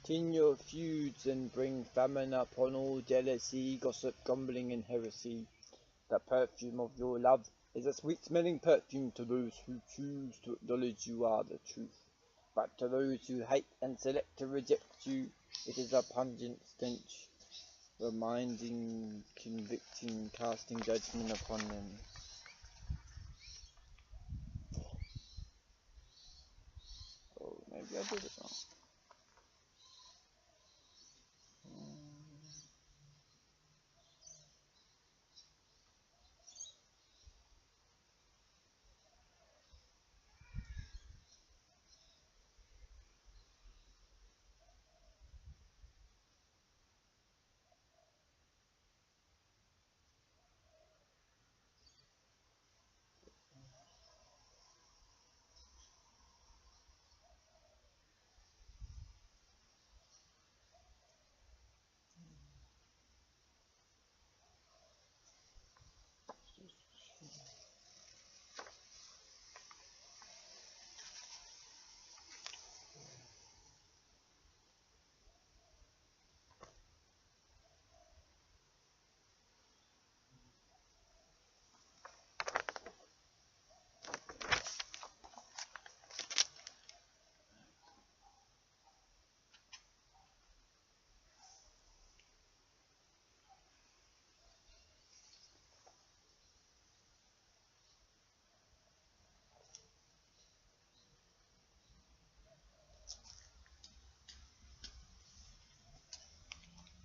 Continue feuds and bring famine upon all jealousy, gossip, grumbling, and heresy. The perfume of your love is a sweet-smelling perfume to those who choose to acknowledge you are the truth. But to those who hate and select to reject you, it is a pungent stench, reminding, convicting, casting judgment upon them. Oh, maybe I did it wrong.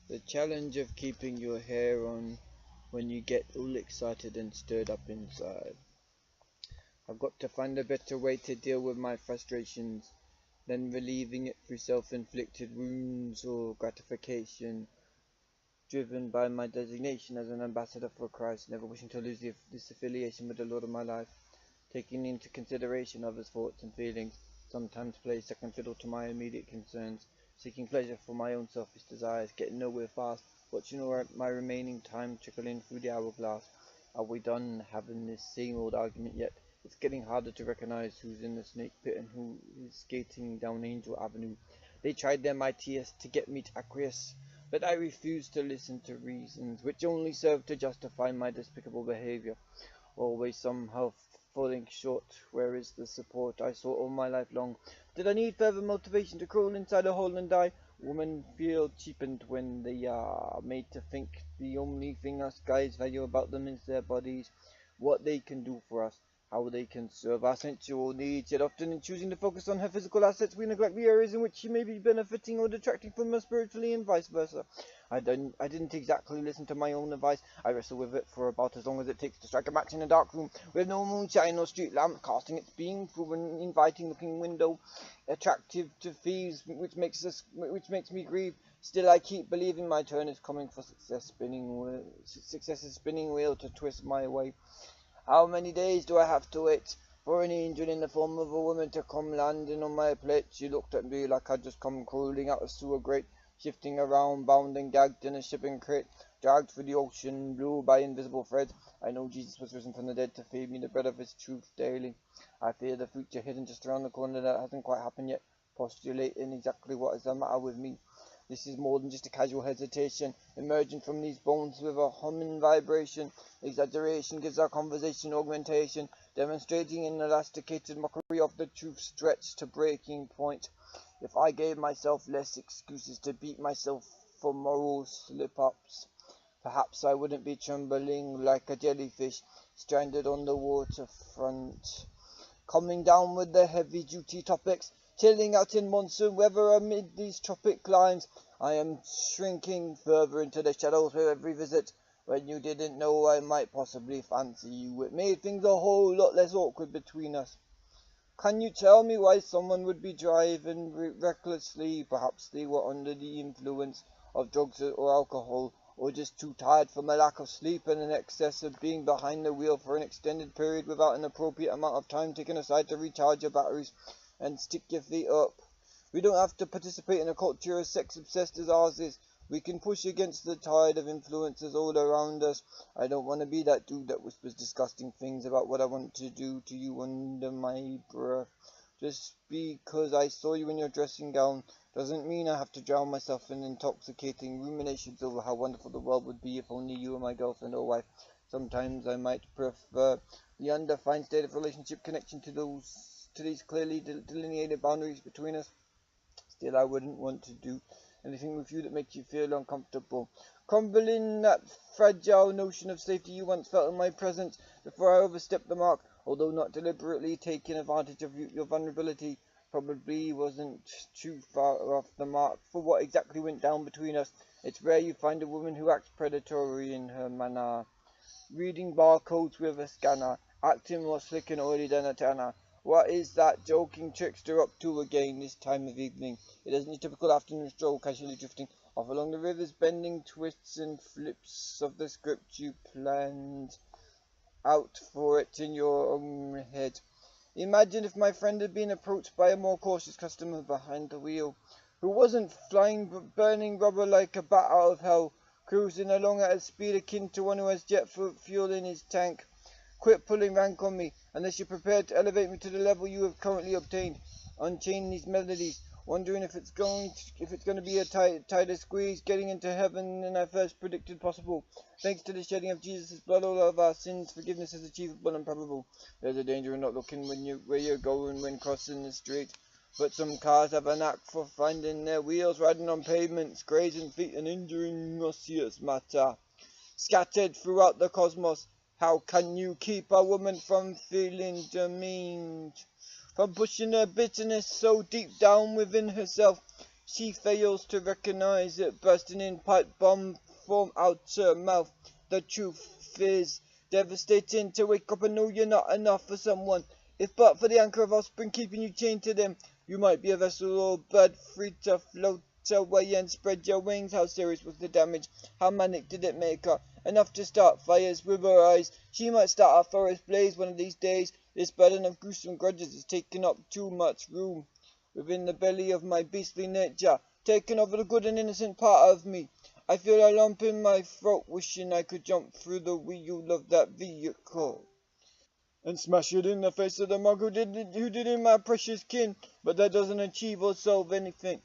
The challenge of keeping your hair on when you get all excited and stirred up inside. I've got to find a better way to deal with my frustrations than relieving it through self-inflicted wounds or gratification, driven by my designation as an ambassador for Christ, never wishing to lose this affiliation with the Lord of my life, taking into consideration others' thoughts and feelings, sometimes play second fiddle to my immediate concerns, seeking pleasure for my own selfish desires, getting nowhere fast, watching my remaining time trickle in through the hourglass. Are we done having this same old argument yet? It's getting harder to recognize who's in the snake pit and who is skating down Angel Avenue. They tried their mightiest to get me to acquiesce, but I refused to listen to reasons which only served to justify my despicable behavior. Always somehow falling short. Where is the support I sought all my life long? Did I need further motivation to crawl inside a hole and die? Women feel cheapened when they are made to think the only thing us guys value about them is their bodies, what they can do for us, how they can serve our sensual needs, yet often in choosing to focus on her physical assets, we neglect the areas in which she may be benefiting or detracting from us spiritually, and vice versa. I didn't exactly listen to my own advice. I wrestled with it for about as long as it takes to strike a match in a dark room, with no moonshine or street lamp casting its beam through an inviting-looking window, attractive to thieves, which makes me grieve. Still, I keep believing my turn is coming for success's spinning wheel to twist my way. How many days do I have to wait for an angel in the form of a woman to come landing on my plate? She looked at me like I'd just come crawling out of a sewer grate, shifting around, bound and gagged in a shipping crate, dragged through the ocean blue by invisible threads. I know Jesus was risen from the dead to feed me the bread of his truth daily. I fear the future hidden just around the corner that hasn't quite happened yet, postulating exactly what is the matter with me. This is more than just a casual hesitation, emerging from these bones with a humming vibration. Exaggeration gives our conversation augmentation, demonstrating an elasticated mockery of the truth stretched to breaking point. If I gave myself less excuses to beat myself for moral slip-ups, perhaps I wouldn't be trembling like a jellyfish stranded on the waterfront. Coming down with the heavy-duty topics, chilling out in monsoon weather amid these tropic climes. I am shrinking further into the shadows with every visit. When you didn't know I might possibly fancy you, it made things a whole lot less awkward between us. Can you tell me why someone would be driving recklessly? Perhaps they were under the influence of drugs or alcohol, or just too tired from a lack of sleep and an excess of being behind the wheel for an extended period without an appropriate amount of time taken aside to recharge your batteries and stick your feet up. We don't have to participate in a culture as sex-obsessed as ours is. We can push against the tide of influences all around us. I don't want to be that dude that whispers disgusting things about what I want to do to you under my breath. Just because I saw you in your dressing gown Doesn't mean I have to drown myself in intoxicating ruminations over how wonderful the world would be if only you were my girlfriend or wife. Sometimes I might prefer the undefined state of relationship connection to these clearly delineated boundaries between us. Still, I wouldn't want to do anything with you that makes you feel uncomfortable. Crumbling that fragile notion of safety you once felt in my presence before I overstepped the mark, although not deliberately taking advantage of your vulnerability, probably wasn't too far off the mark for what exactly went down between us. It's rare you find a woman who acts predatory in her manner, reading barcodes with a scanner, acting more slick and oily than a tanner. What is that joking trickster up to again this time of evening? It isn't your typical afternoon stroll, casually drifting off along the river's bending twists and flips of the script you planned out for it in your own head. Imagine if my friend had been approached by a more cautious customer behind the wheel, who wasn't flying burning rubber like a bat out of hell, cruising along at a speed akin to one who has jet fuel in his tank. Quit pulling rank on me, unless you're prepared to elevate me to the level you have currently obtained. Unchain these melodies, wondering if it's going to be a tighter squeeze getting into heaven than I first predicted possible. Thanks to the shedding of Jesus' blood, all of our sins, forgiveness is achievable and probable. There's a danger in not looking where you're going when crossing the street. But some cars have a knack for finding their wheels riding on pavements, grazing feet and injuring osseous matter. Scattered throughout the cosmos, how can you keep a woman from feeling demeaned? From pushing her bitterness so deep down within herself, she fails to recognize it bursting in pipe bomb form out her mouth. The truth is devastating to wake up and know you're not enough for someone. If but for the anchor of offspring keeping you chained to them, you might be a vessel or bird free to float away and spread your wings. How serious was the damage? How manic did it make her? Enough to start fires with her eyes. She might start a forest blaze one of these days. This burden of gruesome grudges is taking up too much room within the belly of my beastly nature, taking over the good and innocent part of me. I feel a lump in my throat, wishing I could jump through the wheel of that vehicle and smash it in the face of the mug who did in my precious kin. But that doesn't achieve or solve anything.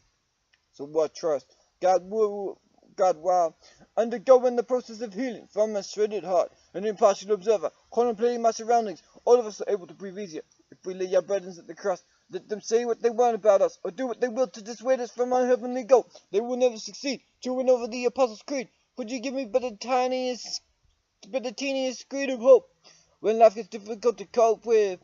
So what trust? God while undergoing the process of healing from a shredded heart, an impartial observer, contemplating my surroundings, all of us are able to breathe easier if we lay our burdens at the cross. Let them say what they want about us, or do what they will to dissuade us from our heavenly goal. They will never succeed to win over the Apostles' Creed. Could you give me but the teeniest screed of hope when life gets difficult to cope with?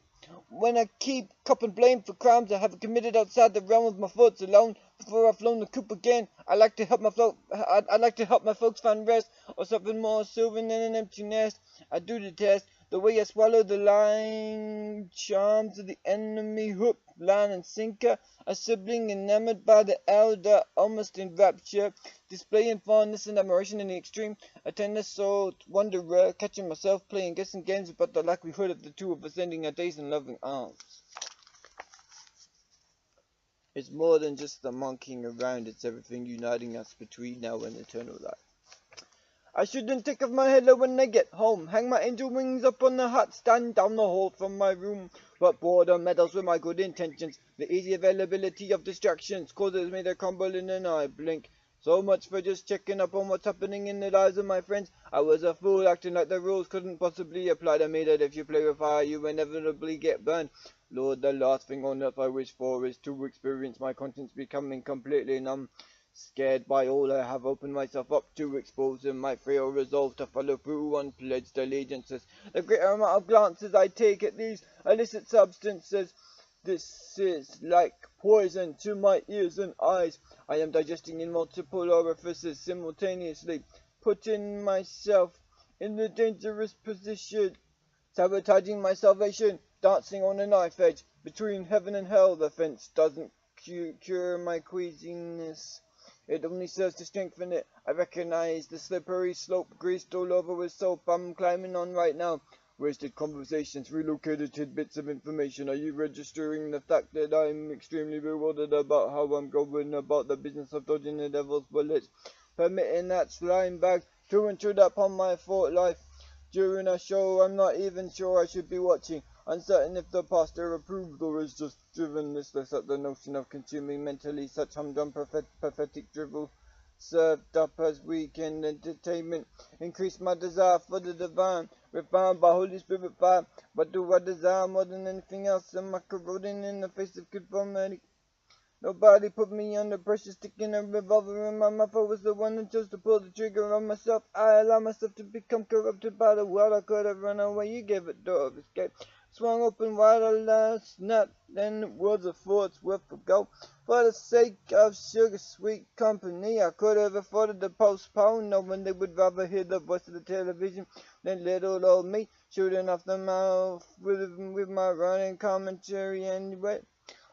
When I keep copping blame for crimes I have committed outside the realm of my thoughts alone, before I've flown the coop again, I like to help my folks find rest, or something more soothing than an empty nest. I do detest the way I swallow the lying charms of the enemy, hook, line, and sinker. A sibling enamored by the elder, almost in rapture, displaying fondness and admiration in the extreme. A tender souled wanderer, catching myself playing guessing games about the likelihood of the two of us ending our days in loving arms. It's more than just the monkeying around, it's everything uniting us between now and eternal life. I shouldn't take off my halo when I get home, hang my angel wings up on the hat stand down the hall from my room. But boredom meddles with my good intentions. The easy availability of distractions causes me to crumble in an eye blink. So much for just checking up on what's happening in the lives of my friends. I was a fool acting like the rules couldn't possibly apply to me, that if you play with fire you inevitably get burned. Lord, the last thing on earth I wish for is to experience my conscience becoming completely numb. Scared by all I have opened myself up to, exposing my frail resolve to follow through on pledged allegiances. The greater amount of glances I take at these illicit substances, this is like poison to my ears and eyes. I am digesting in multiple orifices simultaneously, putting myself in a dangerous position, sabotaging my salvation, dancing on a knife edge between heaven and hell. The fence doesn't cure my queasiness. It only serves to strengthen it. I recognize the slippery slope greased all over with soap I'm climbing on right now. Wasted conversations, relocated tidbits of information. Are you registering the fact that I'm extremely bewildered about how I'm going about the business of dodging the devil's bullets? Permitting that slime bag to intrude upon my thought life during a show I'm not even sure I should be watching. uncertain if the pastor approved or is just driven listless at the notion of consuming mentally such humdrum pathetic drivel served up as weekend entertainment. Increased my desire for the divine, refined by Holy Spirit fire. But do I desire more than anything else? Am I corroding in the face of conformity? Nobody put me under pressure, sticking a revolver in my mouth. I was the one who chose to pull the trigger on myself. I allowed myself to become corrupted by the world. I could have run away. You gave a door of escape. Swung open wide, last night, then it was a fort's worth of gold. For the sake of sugar sweet company, I could have afforded to postpone, knowing they would rather hear the voice of the television than little old me shooting off the mouth with my running commentary anyway.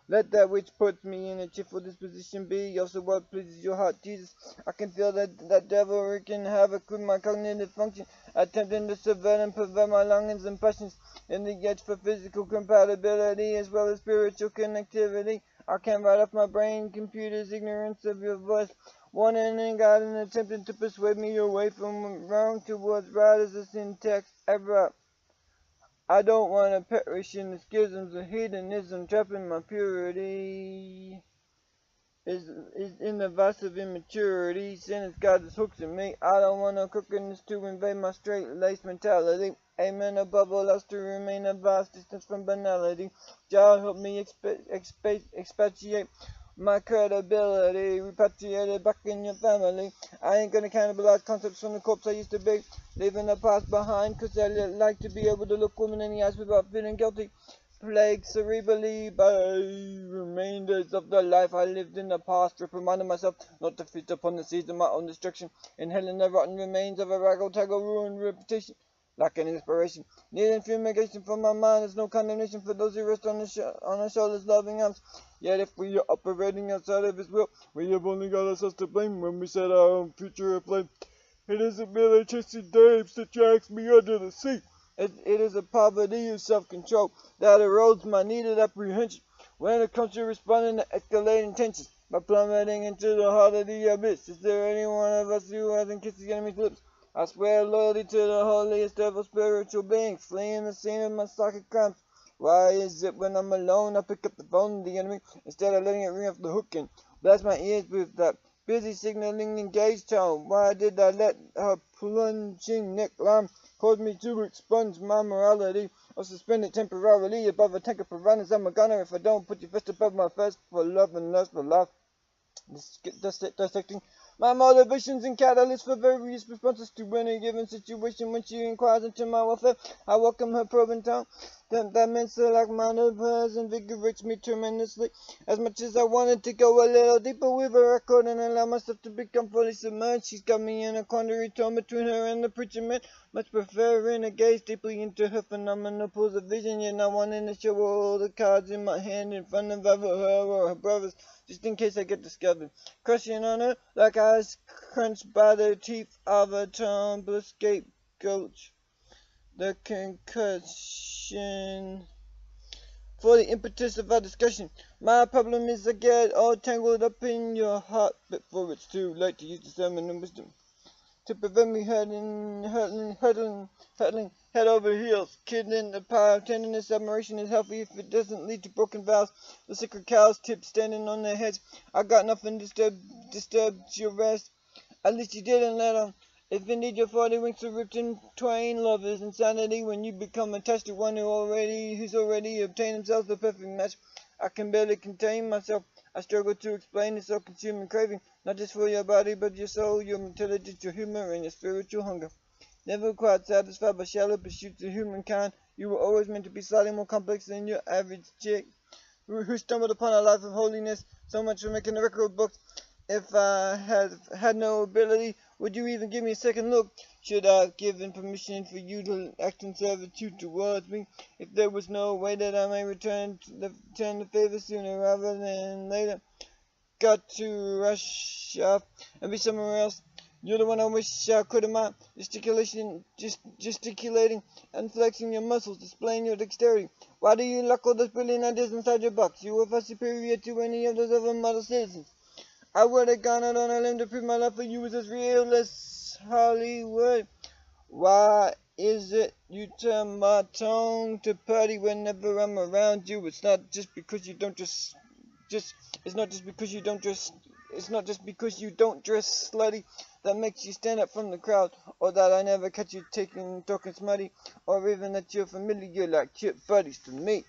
Let that which puts me in a cheerful disposition be also what pleases your heart, Jesus. I can feel that devil wreaking havoc with my cognitive function, attempting to subvert and pervert my longings and passions in the edge for physical compatibility as well as spiritual connectivity. I can't write off my brain computer's ignorance of your voice, warning and guiding, attempting to persuade me away from wrong towards right as a syntax error. I don't want to perish in the schisms of hedonism, trapping my purity is in the vice of immaturity. Sin has got its hooks in me. I don't want no crookedness to invade my straight-laced mentality. Amen. Above all else, to remain a vast distance from banality. God help me expatriate my credibility, repatriated back in your family. I ain't gonna cannibalize concepts from the corpse I used to be, leaving the past behind, cause I like to be able to look women in the eyes without feeling guilty. Plagued cerebrally by remainders of the life I lived in the past, reminding myself not to feast upon the seeds of my own destruction, inhaling the rotten remains of a raggle-taggle ruined reputation. Lacking inspiration, needing fumigation for my mind, there's no condemnation for those who rest on the shoulders loving arms. Yet if we are operating outside of his will, we have only got ourselves to blame when we set our own future aflame. It isn't merely chasing dames that drags me under the sea. It is a poverty of self-control that erodes my needed apprehension when it comes to responding to escalating tensions by plummeting into the heart of the abyss. Is there any one of us who hasn't kissed the enemy's lips? I swear loyalty to the holiest of all spiritual beings, fleeing the scene of my psychic crimes. Why is it when I'm alone I pick up the phone of the enemy instead of letting it ring off the hook and blast my ears with that busy signaling engaged tone? Why did I let her plunging neckline cause me to expunge my morality or suspend it temporarily above a tank of piranhas? I'm a gunner if I don't put your fist above my fist for love and lust for life. Dissecting my motivations and catalysts for various responses to any given situation. When she inquires into my welfare, I welcome her probing tone. That mental like mind of hers invigorates me tremendously. As much as I wanted to go a little deeper with her, I couldn't allow myself to become fully submerged. She's got me in a quandary torn between her and the preacher man, much preferring to gaze deeply into her phenomenal pools of vision, yet not wanting to show her all the cards in my hand in front of either her or her brothers, just in case I get discovered. Crushing on her like eyes crunched by the teeth of a tumbler scapegoat. The concussion for the impetus of our discussion. My problem is I get all tangled up in your heart before it's too late to use discernment and wisdom to prevent me hurtling head over heels. Kindling the power of tenderness, admiration is healthy if it doesn't lead to broken vows. The sacred cows tip standing on their heads. I got nothing disturbed your rest. At least you didn't let on. If indeed your 40 winks are ripped in twain, love is insanity when you become attached to one who's already obtained himself the perfect match. I can barely contain myself. I struggle to explain this all-consuming craving, not just for your body, but your soul, your intelligence, your humor, and your spiritual hunger. Never quite satisfied by shallow pursuits of humankind, you were always meant to be slightly more complex than your average chick, who stumbled upon a life of holiness. So much for making the record books. If I had no ability, would you even give me a second look? Should I have given permission for you to act in servitude towards me? If there was no way that I may return the favor sooner rather than later, got to rush off and be somewhere else. You're the one I wish I could have met. Gesticulating and flexing your muscles, displaying your dexterity. Why do you lock all those brilliant ideas inside your box? You were far superior to any of those other model citizens. I would have gone out on a limb to prove my love for you was as real as Hollywood. Why is it you turn my tongue to putty whenever I'm around you? It's not just because you don't it's not just because you don't dress slutty that makes you stand up from the crowd, or that I never catch you talking smutty, or even that you're familiar like chip buddies to me.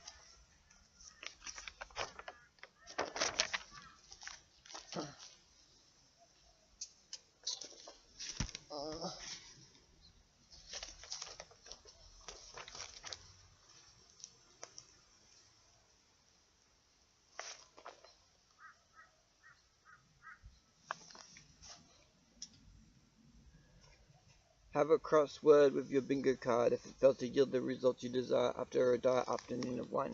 Have a crossword with your bingo card if it fails to yield the result you desire after a dire afternoon of wine.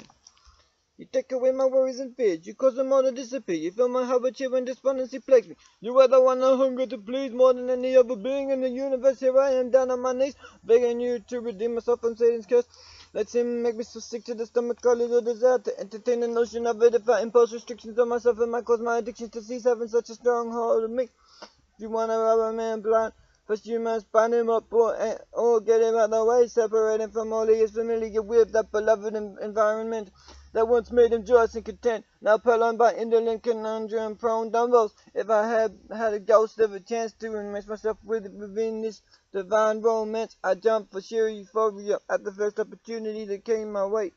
You take away my worries and fears, you cause them all to disappear. You fill my heart with cheer when despondency plagues me. You are the one I hunger to please more than any other being in the universe. Here I am down on my knees, begging you to redeem myself from Satan's curse. Let him make me so sick to the stomach, a little desire to entertain the notion of it. If I impose restrictions on myself, it might cause my addiction to cease having such a strong hold of me. If you want to rob a man blind, first you must bind him up or get him out of the way, separate him from all he is familiar with, that beloved environment that once made him joyous and content, now purloined by indolent conundrum prone dumbbells. If I had a ghost of a chance to enmesh myself within this divine romance, I jumped for sheer euphoria at the first opportunity that came my way.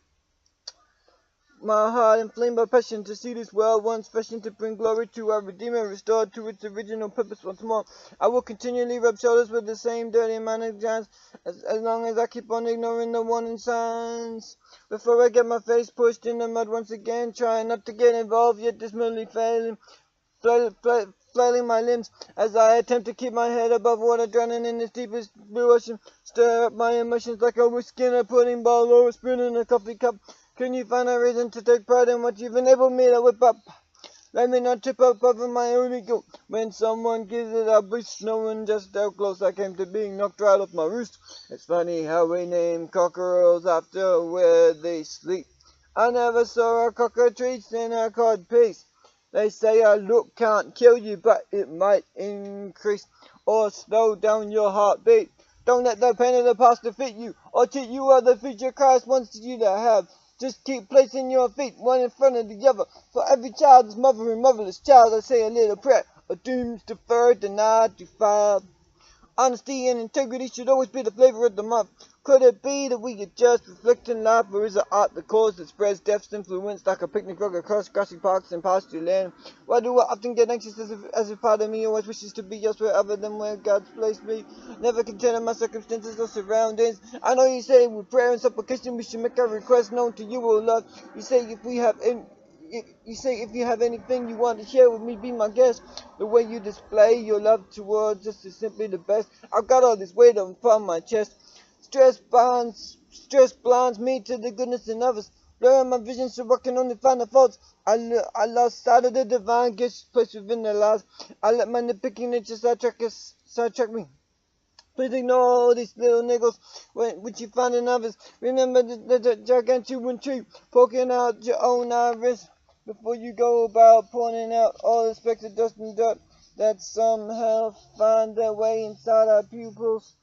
My heart inflamed by passion to see this world once fashioned to bring glory to our Redeemer, restored to its original purpose once more. I will continually rub shoulders with the same dirty man of giants as long as I keep on ignoring the warning signs. Before I get my face pushed in the mud once again, trying not to get involved, yet dismally flailing my limbs as I attempt to keep my head above water, drowning in this deepest blue ocean. Stir up my emotions like a whiskey in a pudding bowl or a spoon in a coffee cup. Can you find a reason to take pride in what you've enabled me to whip up? Let me not trip up over my own ego when someone gives it a boost, knowing just how close I came to being knocked right off my roost. It's funny how we name cockerels after where they sleep. I never saw a cockatrice in a cod piece. They say a look can't kill you, but it might increase or slow down your heartbeat. Don't let the pain of the past defeat you or cheat you of the future Christ wants you to have. Just keep placing your feet one in front of the other. For every childless mother and motherless child, I say a little prayer. A doom's deferred, denied, defiled. Honesty and integrity should always be the flavor of the month. Could it be that we could just reflect in life, or is it art the cause that spreads death's influence like a picnic rug across grassy parks and pasture land? Why do I often get anxious as if part of me always wishes to be elsewhere other than where God's placed me? Never content in my circumstances or surroundings. I know you say with prayer and supplication we should make our requests known to you, O Lord. You say if you have anything you want to share with me, be my guest. The way you display your love towards us is simply the best. I've got all this weight upon my chest. Stress blinds me to the goodness in others. Blurring my vision so I can only find the faults. I lost sight of the divine gifts placed within their lives. I let my nitpicking nature sidetrack me. Please ignore all these little niggles which you find in others. Remember the gargantuan tree poking out your own iris before you go about pointing out all the specks of dust and dirt that somehow find their way inside our pupils,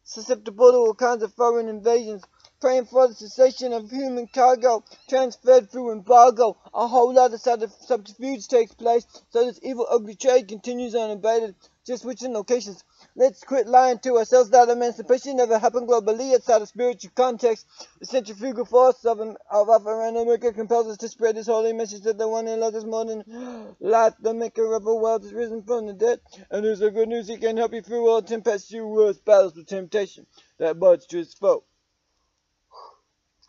susceptible to all kinds of foreign invasions. Praying for the cessation of human cargo transferred through embargo. A whole lot of subterfuge takes place, so this evil, ugly trade continues unabated. Just switching locations. Let's quit lying to ourselves that emancipation never happened globally outside of spiritual context. The centrifugal force of Alpha and Omega compels us to spread this holy message that the one who loves us more than life, the maker of the world, is risen from the dead. And there's the good news, he can help you through all tempestuous battles with temptation that buds to his foe,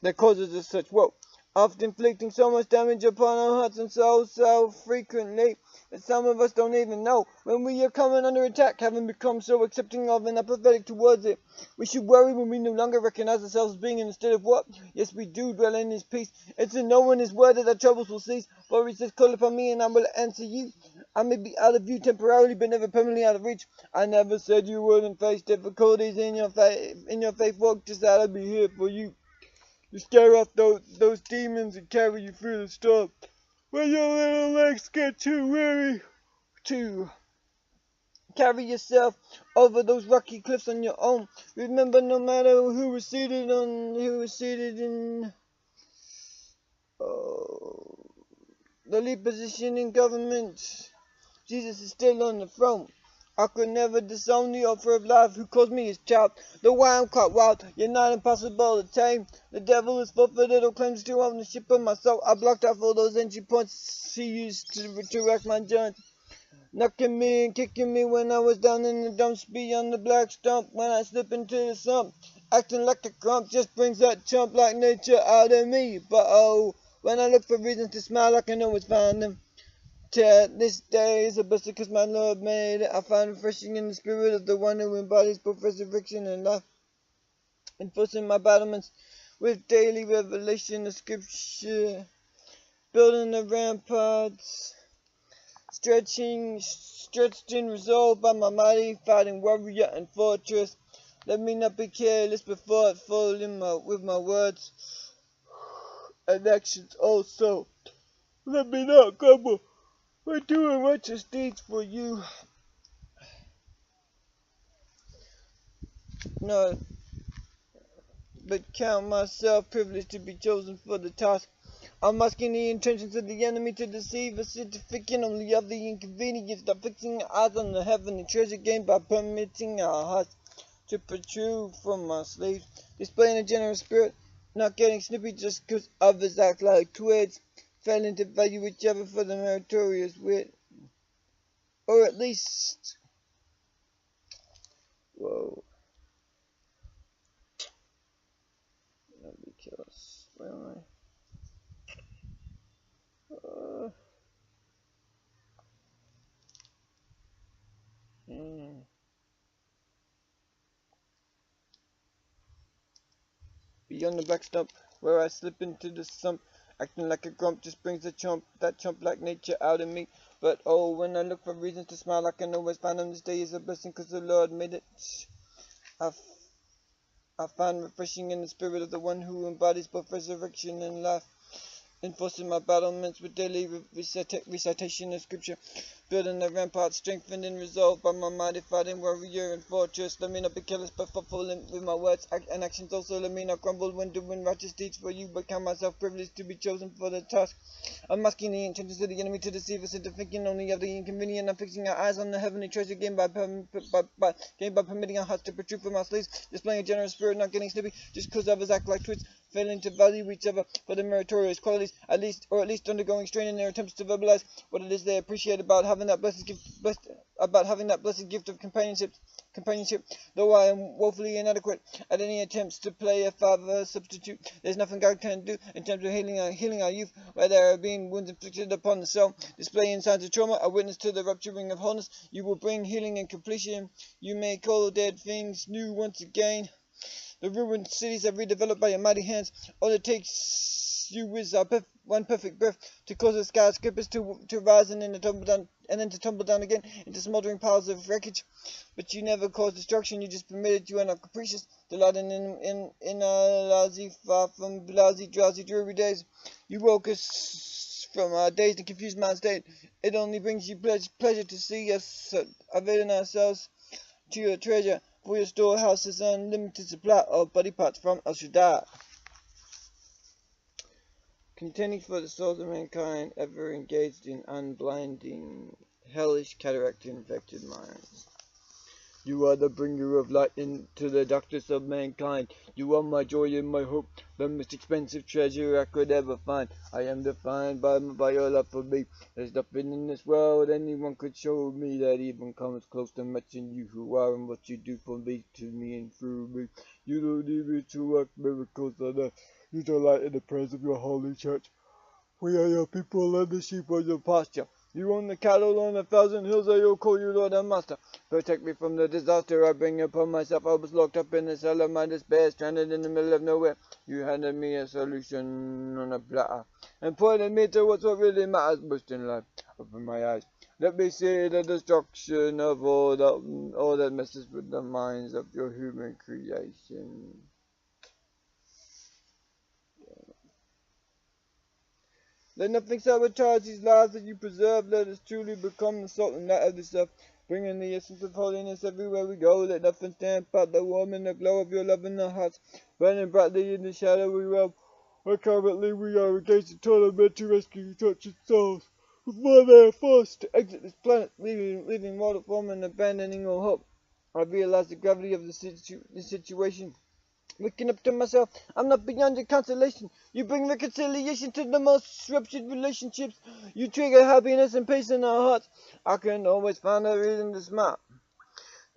that causes us such woe, often inflicting so much damage upon our hearts and souls so frequently that some of us don't even know when we are coming under attack, having become so accepting of and apathetic towards it. We should worry when we no longer recognize ourselves as being in a state of what? Yes, we do dwell in his peace. It's in knowing his word that our troubles will cease. For he says, call upon me and I will answer you. I may be out of view temporarily, but never permanently out of reach. I never said you wouldn't face difficulties in your faith walk, just that I'd be here for you to scare off those demons and carry you through the storm when your little legs get too weary to carry yourself over those rocky cliffs on your own. Remember, no matter who was seated in the lead position in government, Jesus is still on the throne. I could never disown the offer of life who calls me his child. Though I am quite wild, yet not impossible to tame. The devil is forfeited or claims to ownership of my soul. I blocked off all those entry points he used to wreck my journey. Knocking me and kicking me when I was down in the dumps beyond the black stump. When I slip into the sump, acting like a crump just brings that chump like nature out of me. But oh, when I look for reasons to smile, I can always find them. This day is a blessing because my Lord made it. I find refreshing in the spirit of the one who embodies both resurrection and life, enforcing my battlements with daily revelation of scripture, building the ramparts, stretched in resolve by my mighty fighting warrior and fortress. Let me not be careless before I fall with my words and actions also. Let me not grumble. We're doing righteous deeds for you. No, but count myself privileged to be chosen for the task. I'm masking the intentions of the enemy to deceive us, certificate only of the inconvenience of fixing our eyes on the heavenly treasure gained by permitting our hearts to protrude from our slaves, displaying a generous spirit, not getting snippy just because others act like twigs, failing to value each other for the meritorious wit. Or at least, whoa, let me kill us. Where am I? Beyond the black stump, where I slip into the sump, acting like a grump just brings that chump like nature out of me. But oh, when I look for reasons to smile, I can always find them. This day is a blessing because the Lord made it. I find refreshing in the spirit of the one who embodies both resurrection and life, enforcing my battlements with daily recitation of scripture, building the ramparts, strengthened and resolved by my mighty fighting warrior and fortress. Let me not be careless but thoughtful with my words and actions also. Let me not grumble when doing righteous deeds for you, but count myself privileged to be chosen for the task. I'm masking the intentions of the enemy to deceive us into thinking only of the inconvenient and fixing our eyes on the heavenly treasure gained by permitting our hearts to protrude from our slaves, displaying a generous spirit, not getting snippy just because others act like twigs, failing to value each other for their meritorious qualities, at least undergoing strain in their attempts to verbalize what it is they appreciate about having that blessed gift of companionship. Though I am woefully inadequate at any attempts to play a father substitute, there's nothing God can do in terms of healing our youth, where there have been wounds inflicted upon the soul, displaying signs of trauma, a witness to the rupturing of wholeness. You will bring healing and completion. You may call dead things new once again. The ruined cities are redeveloped by your mighty hands. All it takes you is one perfect breath to cause the skyscrapers to rise and then to tumble down again into smoldering piles of wreckage. But you never caused destruction. You just permitted. You are not capricious, delighting in our lousy, far from lousy, drowsy, dreary days. You woke us from our dazed and confused mind state. It only brings you pleasure to see us availing ourselves to your treasure. For your storehouse is unlimited supply of body parts from El Shaddai. Contending for the souls of mankind, ever engaged in unblinding, hellish cataract-infected minds. You are the bringer of light into the darkness of mankind. You are my joy and my hope, the most expensive treasure I could ever find. I am defined by your love for me. There's nothing in this world anyone could show me that even comes close to matching you who are and what you do for me, to me and through me. You don't need me to work miracles on earth. You delight in the praise of your holy church. We are your people and the sheep of your pasture. You own the cattle on 1,000 hills, I will call you Lord and Master. Protect me from the disaster I bring upon myself. I was locked up in the cell of my despair, stranded in the middle of nowhere. You handed me a solution on a platter, and pointed me towards what really matters most in life. Open my eyes. Let me see the destruction of all that messes with the minds of your human creation. Let nothing sabotage these lives that you preserve. Let us truly become the salt and light of this earth. bringing the essence of holiness everywhere we go. Let nothing stand but the warmth and the glow of your love in our hearts, burning brightly in the shadowy realm. Where currently we are engaged in tournament to rescue tortured souls before they are forced to exit this planet, leaving mortal form and abandoning all hope. I realize the gravity of the situation. Looking up to myself, I'm not beyond your consolation. You bring reconciliation to the most ruptured relationships. You trigger happiness and peace in our hearts. I can always find a reason to smile,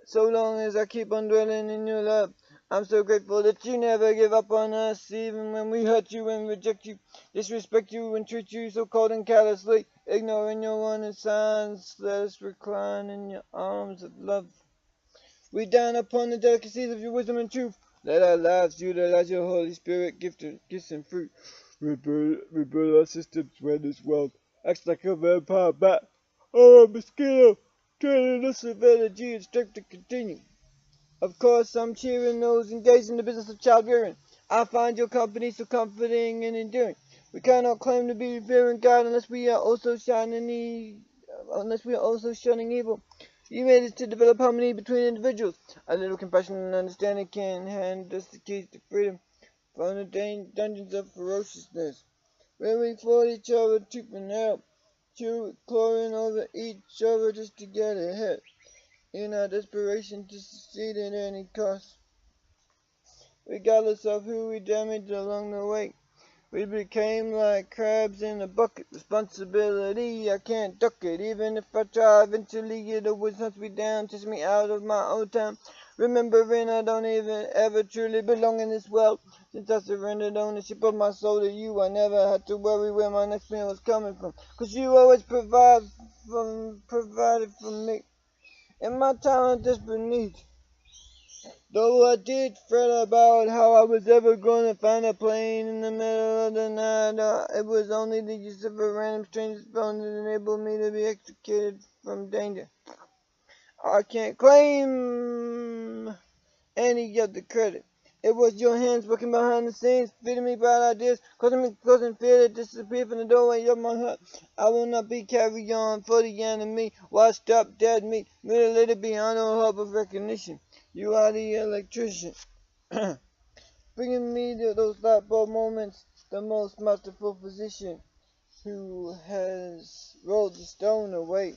so long as I keep on dwelling in your love. I'm so grateful that you never give up on us, even when we hurt you and reject you, disrespect you and treat you so cold and callously. Ignoring your warning signs, let us recline in your arms of love. We down upon the delicacies of your wisdom and truth. Let our lives utilize your Holy Spirit gifts and fruit. Rebuild our systems where this world acts like a vampire bat or a mosquito, draining us of energy and strength to continue. Of course, I'm cheering those engaged in the business of child rearing. I find your company so comforting and enduring. We cannot claim to be fearing God unless we are also shunning evil. You made us to develop harmony between individuals. A little compassion and understanding can hand us the keys to freedom from the dungeons of ferociousness, where we fought each other tooth and nail, clawing over each other just to get ahead, in our desperation to succeed at any cost, regardless of who we damaged along the way. We became like crabs in a bucket. Responsibility, I can't duck it. Even if I try, eventually it always hunts me down, takes me out of my own time. Remembering I don't even ever truly belong in this world. Since I surrendered ownership of my soul to you, I never had to worry where my next meal was coming from. 'Cause you always provided for me in my time of desperate need. Though I did fret about how I was ever going to find a plane in the middle of the night, it was only the use of a random stranger's phone that enabled me to be extricated from danger. I can't claim any of the credit. It was your hands working behind the scenes, feeding me bright ideas, causing fear to disappear from the doorway of my heart. I will not be carried on for the enemy, washed up dead meat, mutilated beyond all hope of recognition. You are the electrician, bringing me to those light bulb moments, the most masterful physician who has rolled the stone away,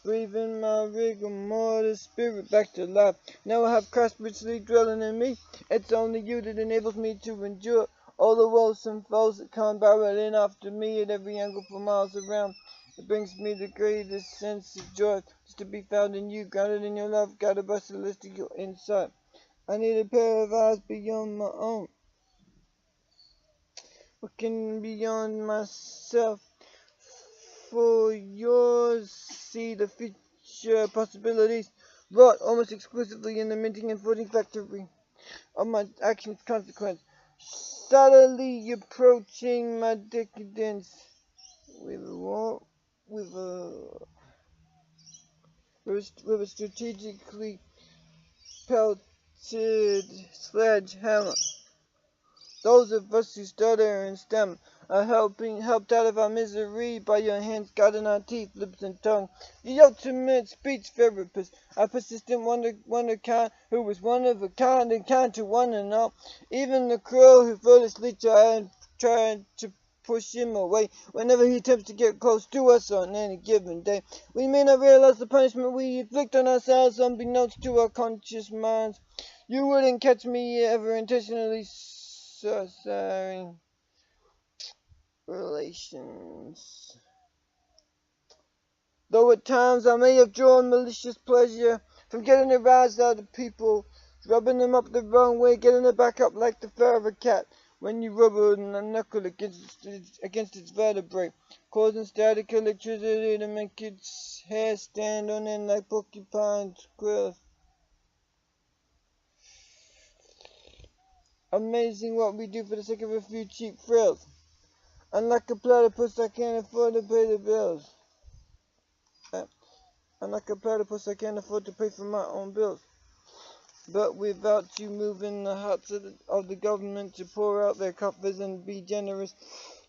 breathing my rigor mortis spirit back to life. Now I have Christ richly dwelling in me. It's only you that enables me to endure all the woes and foes that come barreling after me at every angle for miles around. It brings me the greatest sense of joy just to be found in you, grounded in your love, guided by celestial insight. I need a pair of eyes beyond my own, looking beyond myself. For yours see the future possibilities wrought almost exclusively in the minting and forging factory of my actions' consequence, subtly approaching my decadence with a strategically pelted sledgehammer. Those of us who stutter and stem are helped out of our misery by your hands guiding our teeth, lips, and tongue. The ultimate speech therapist, a persistent wonder kind who was one of a kind and kind to one and all. Even the crow who foolishly tried to push him away whenever he attempts to get close to us on any given day. We may not realize the punishment we inflict on ourselves unbeknownst to our conscious minds. You wouldn't catch me ever intentionally sorry relations. Though at times I may have drawn malicious pleasure from getting a rise out of people, rubbing them up the wrong way, getting it back up like the fur of a cat when you rub a knuckle against its vertebrae, causing static electricity to make its hair stand on end like porcupine's quills. Amazing what we do for the sake of a few cheap frills. Unlike a platypus, I can't afford to pay the bills. Unlike a platypus, I can't afford to pay for my own bills. But without you moving the hearts of the government to pour out their coffers and be generous,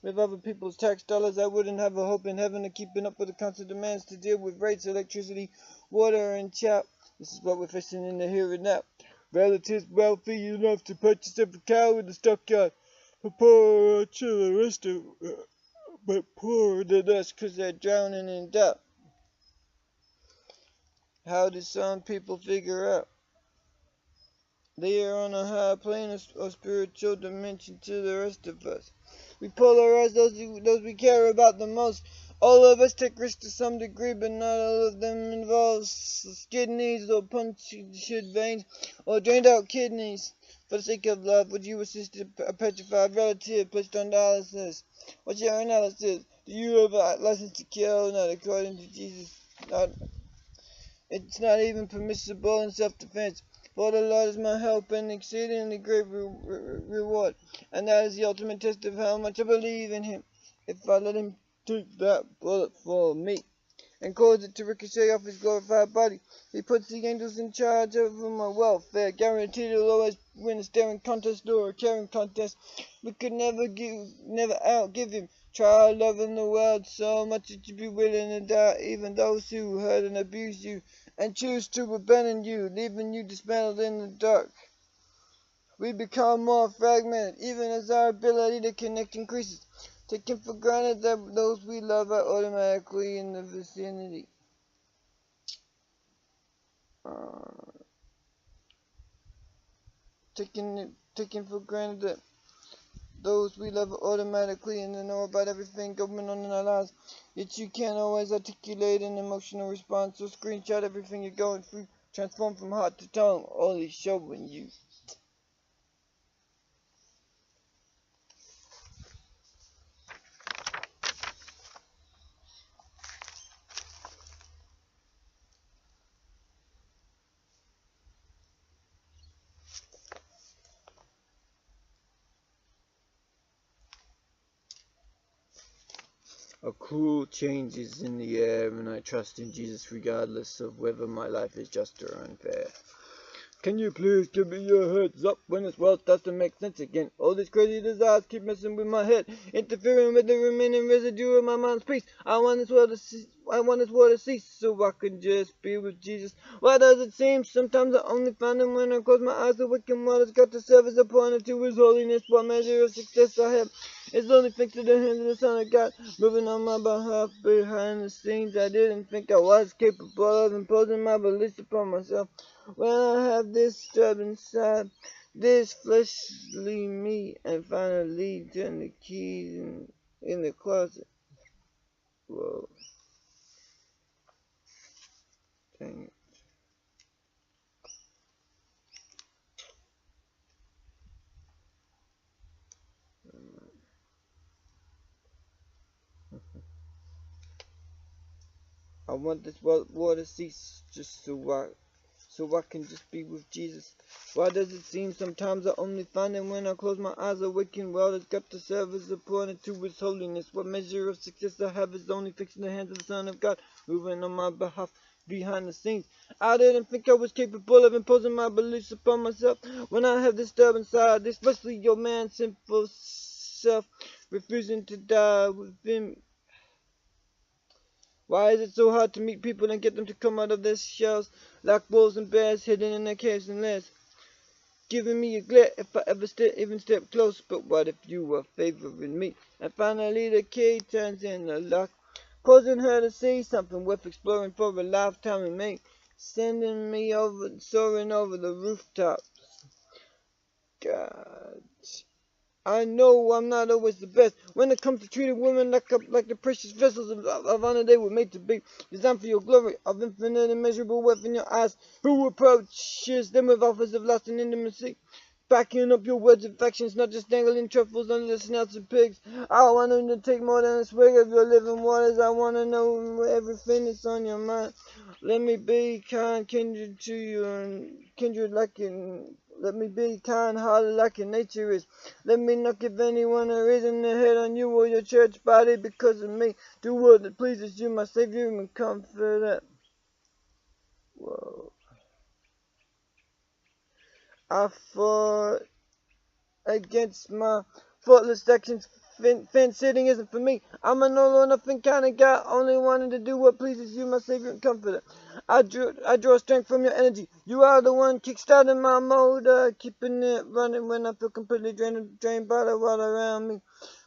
with other people's tax dollars. I wouldn't have a hope in heaven of keeping up with the constant demands to deal with rates, electricity, water, and chap. This is what we're facing in the here and now. Relatives wealthy enough to purchase every cow in the stockyard, but poor children rest of, but poorer than us because they're drowning in debt. How do some people figure out? They are on a higher plane of spiritual dimension to the rest of us. We polarize those we care about the most. All of us take risks to some degree, but not all of them involve kidneys or punctured veins or drained out kidneys. For the sake of love, would you assist a petrified relative placed on dialysis? What's your analysis? Do you have a license to kill? Not according to Jesus. It's not even permissible in self-defense. For the Lord is my help and exceedingly great reward. And that is the ultimate test of how much I believe in him. If I let him take that bullet for me and cause it to ricochet off his glorified body, he puts the angels in charge over my welfare. Guaranteed he'll always win a staring contest or a caring contest. We could never outgive him. Try loving the world so much that you'd be willing to die, even those who hurt and abuse you, and choose to abandon you, leaving you dismantled in the dark. We become more fragmented, even as our ability to connect increases, taking for granted that those we love are automatically in the vicinity. Taking for granted that those we love automatically and know about everything going on in our lives, yet you can't always articulate an emotional response or screenshot everything you're going through, transform from heart to tongue, only showing you. A cool change is in the air, and I trust in Jesus regardless of whether my life is just or unfair. Can you please give me your heads up when this world starts to make sense again? All these crazy desires keep messing with my head, interfering with the remaining residue of my mind's peace. I want this world to cease, so I can just be with Jesus. Why does it seem sometimes I only find him when I close my eyes? The wicked one has got to serve as a pointer to his holiness. What measure of success I have is only thanks to the hands of the Son of God, moving on my behalf behind the scenes. I didn't think I was capable of imposing my beliefs upon myself. When I have this stub inside, this fleshly me, and finally turn the keys in the closet. Whoa. Dang it. I want this war to cease just so I can just be with Jesus. Why does it seem sometimes I only find him when I close my eyes? A wicked world has got to serve as a pointer to his holiness. What measure of success I have is only fixed in the hands of the Son of God, moving on my behalf behind the scenes. I didn't think I was capable of imposing my beliefs upon myself. When I have this stub inside, this fleshly your man, sinful self, refusing to die within. Why is it so hard to meet people and get them to come out of their shells like wolves and bears hidden in their caves and lairs? Giving me a glare if I ever even step close, but what if you were favoring me? And finally the key turns in the lock, causing her to see something worth exploring for a lifetime in me, sending me over, soaring over the rooftops. God. I know I'm not always the best when it comes to treating women like the precious vessels of honor they were made to be, designed for your glory, of infinite immeasurable worth in your eyes, who approaches them with offers of lust and intimacy, backing up your words of affections, not just dangling truffles under the snouts of pigs. I want them to take more than a swig of your living waters. I want to know everything that's on your mind. Let me be kind, kindred to you, and kindred like in. Let me be kind-hearted like your nature is. Let me not give anyone a reason to hate on you or your church body because of me. Do what pleases you, my Savior, and comforter. Whoa. I fought against my faultless actions, Fence sitting isn't for me. I'm a no or nothing kind of guy, only wanting to do what pleases you, my savior and comforter. I draw strength from your energy. You are the one kickstarting my motor, keeping it running when I feel completely drained by the water around me.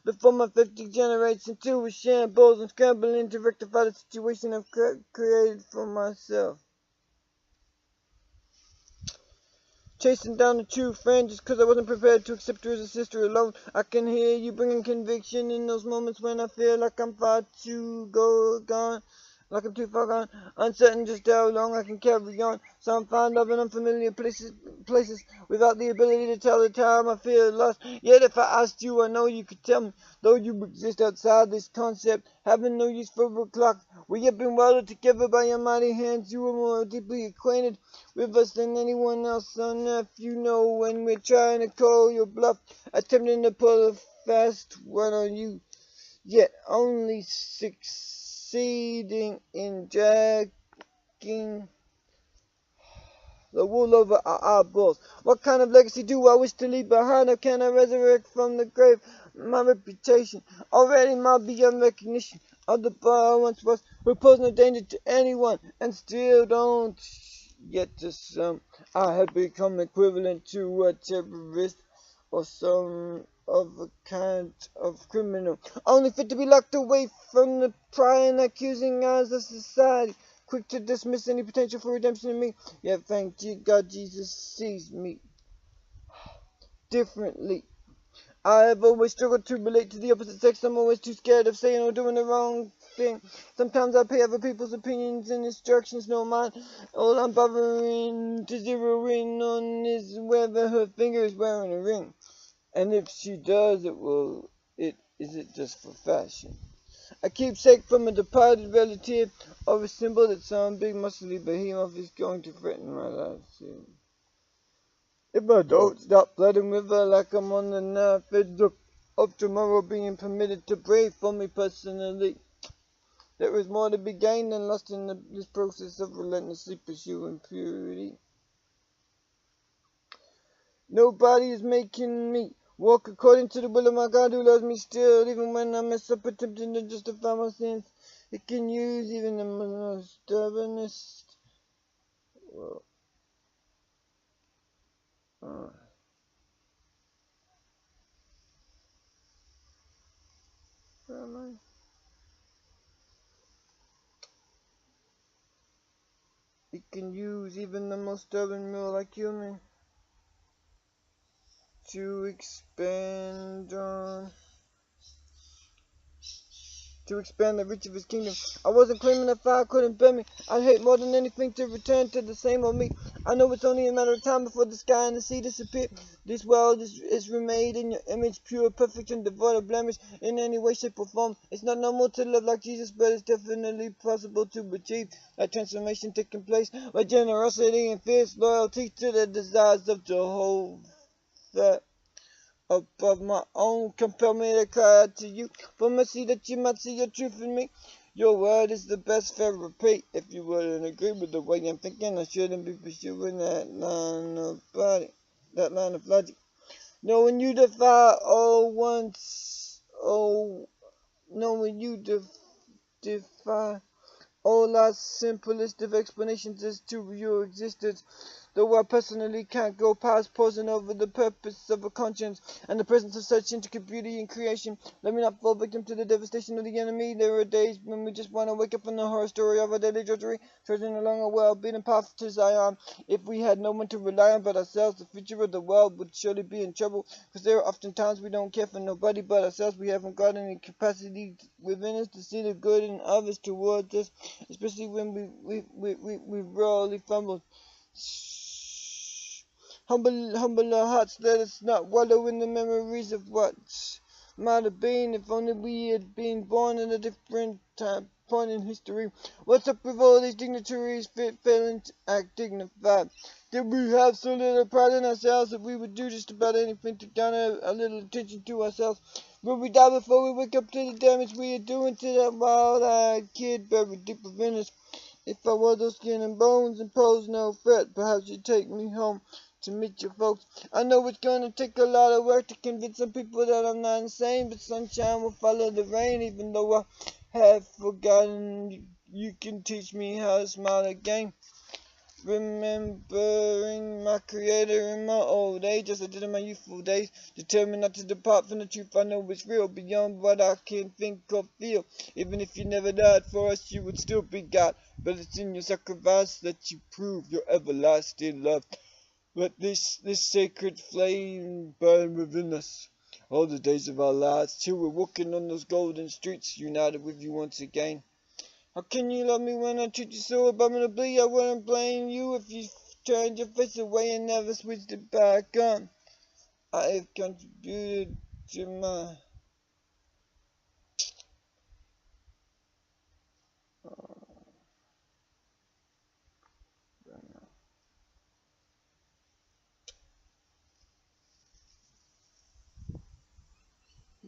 Before my 50 generates into a shambles and scrambling to rectify the situation I've created for myself. Chasing down a true friend just 'cause I wasn't prepared to accept her as a sister alone. I can hear you bringing conviction in those moments when I feel like I'm gone. Like I'm too far gone, uncertain just how long I can carry on. So I'm fond of unfamiliar places without the ability to tell the time I feel lost. Yet if I asked you, I know you could tell me, though you exist outside this concept, having no use for a clock. We have been welded together by your mighty hands. You are more deeply acquainted with us than anyone else on earth. You know when we're trying to call your bluff, attempting to pull a fast one on you, yet only succeeding in dragging the wool over our eyeballs. What kind of legacy do I wish to leave behind? How can I resurrect from the grave my reputation? Already might beyond recognition of the bar I once was, who pose no danger to anyone, and still don't. Yet to some, I have become equivalent to a terrorist or some other kind of criminal, only fit to be locked away from the prying, accusing eyes of society, quick to dismiss any potential for redemption in me. Yet thank God Jesus sees me differently. I have always struggled to relate to the opposite sex. I'm always too scared of saying or doing the wrong thing. Sometimes I pay other people's opinions and instructions no mind. All I'm bothering to zero in on is whether her finger is wearing a ring. And if she does, is it just for fashion? I keep sake from a departed relative or a symbol that some big muscly behemoth is going to threaten my life soon. If I don't stop flooding with her like I'm on the knife edge of tomorrow being permitted to breathe for me personally, there is more to be gained than lost in this process of relentlessly pursuing purity. Nobody is making me walk according to the will of my God who loves me still, even when I mess up attempting to justify my sins. It can use even the most stubbornest. Well, where am I? It can use even the most stubborn mule like human to expand the reach of his kingdom. I wasn't claiming that fire couldn't burn me. I'd hate more than anything to return to the same old me. I know it's only a matter of time before the sky and the sea disappear. This world is remade in your image, pure, perfect, and devoid of blemish in any way, shape, or form. It's not normal to love like Jesus, but it's definitely possible to achieve that transformation taking place by generosity and fierce loyalty to the desires of Jehovah above my own. Compel me to cry out to you for mercy, that you might see your truth in me. Your word is the best therapy. If you wouldn't agree with the way I'm thinking, I shouldn't be pursuing that line of logic. Knowing you defy all our simplest of explanations as to your existence, though I personally can't go past pausing over the purpose of a conscience and the presence of such intricate beauty in creation. Let me not fall victim to the devastation of the enemy. There are days when we just want to wake up from the horror story of our daily drudgery, trudging along a well-beaten path to Zion. If we had no one to rely on but ourselves, the future of the world would surely be in trouble, because there are often times we don't care for nobody but ourselves. We haven't got any capacity within us to see the good in others towards us, especially when we rarely fumbled. Humble our hearts, let us not wallow in the memories of what might have been. If only we had been born at a different point in history. What's up with all these dignitaries failing to act dignified? Did we have so little pride in ourselves that we would do just about anything to garner a little attention to ourselves? Will we die before we wake up to the damage we are doing to that wild-eyed kid buried deep within us? If I were those skin and bones and pose no threat, perhaps you'd take me home to meet your folks. I know it's gonna take a lot of work to convince some people that I'm not insane, but sunshine will follow the rain, even though I have forgotten. You can teach me how to smile again. Remembering my creator in my old age, as I did in my youthful days, determined not to depart from the truth I know is real, beyond what I can think or feel. Even if you never died for us, you would still be God. But it's in your sacrifice that you prove your everlasting love. Let this sacred flame burn within us all the days of our lives, till we're walking on those golden streets, united with you once again. How can you love me when I treat you so abominably? I wouldn't blame you if you turned your face away and never switched it back on. I have contributed to my...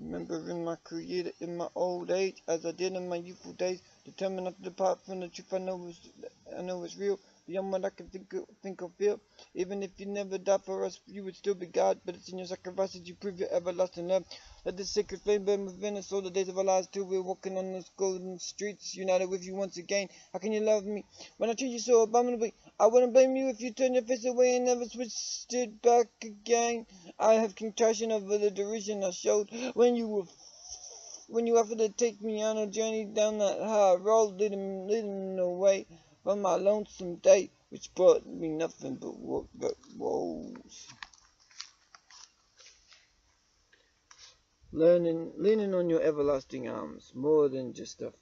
Remembering my creator in my old age, as I did in my youthful days, determined not to depart from the truth I know is real, beyond what I can think or feel. Even if you never died for us, you would still be God, but it's in your sacrifice that you prove your everlasting love. Let this sacred flame burn within us all the days of our lives, till we're walking on those golden streets, united with you once again. How can you love me when I treat you so abominably? I wouldn't blame you if you turned your face away and never switched it back again. I have compassion over the derision I showed when you offered to take me on a journey down that hard road, leading away from my lonesome day, which brought me nothing but woes. Leaning on your everlasting arms, more than just a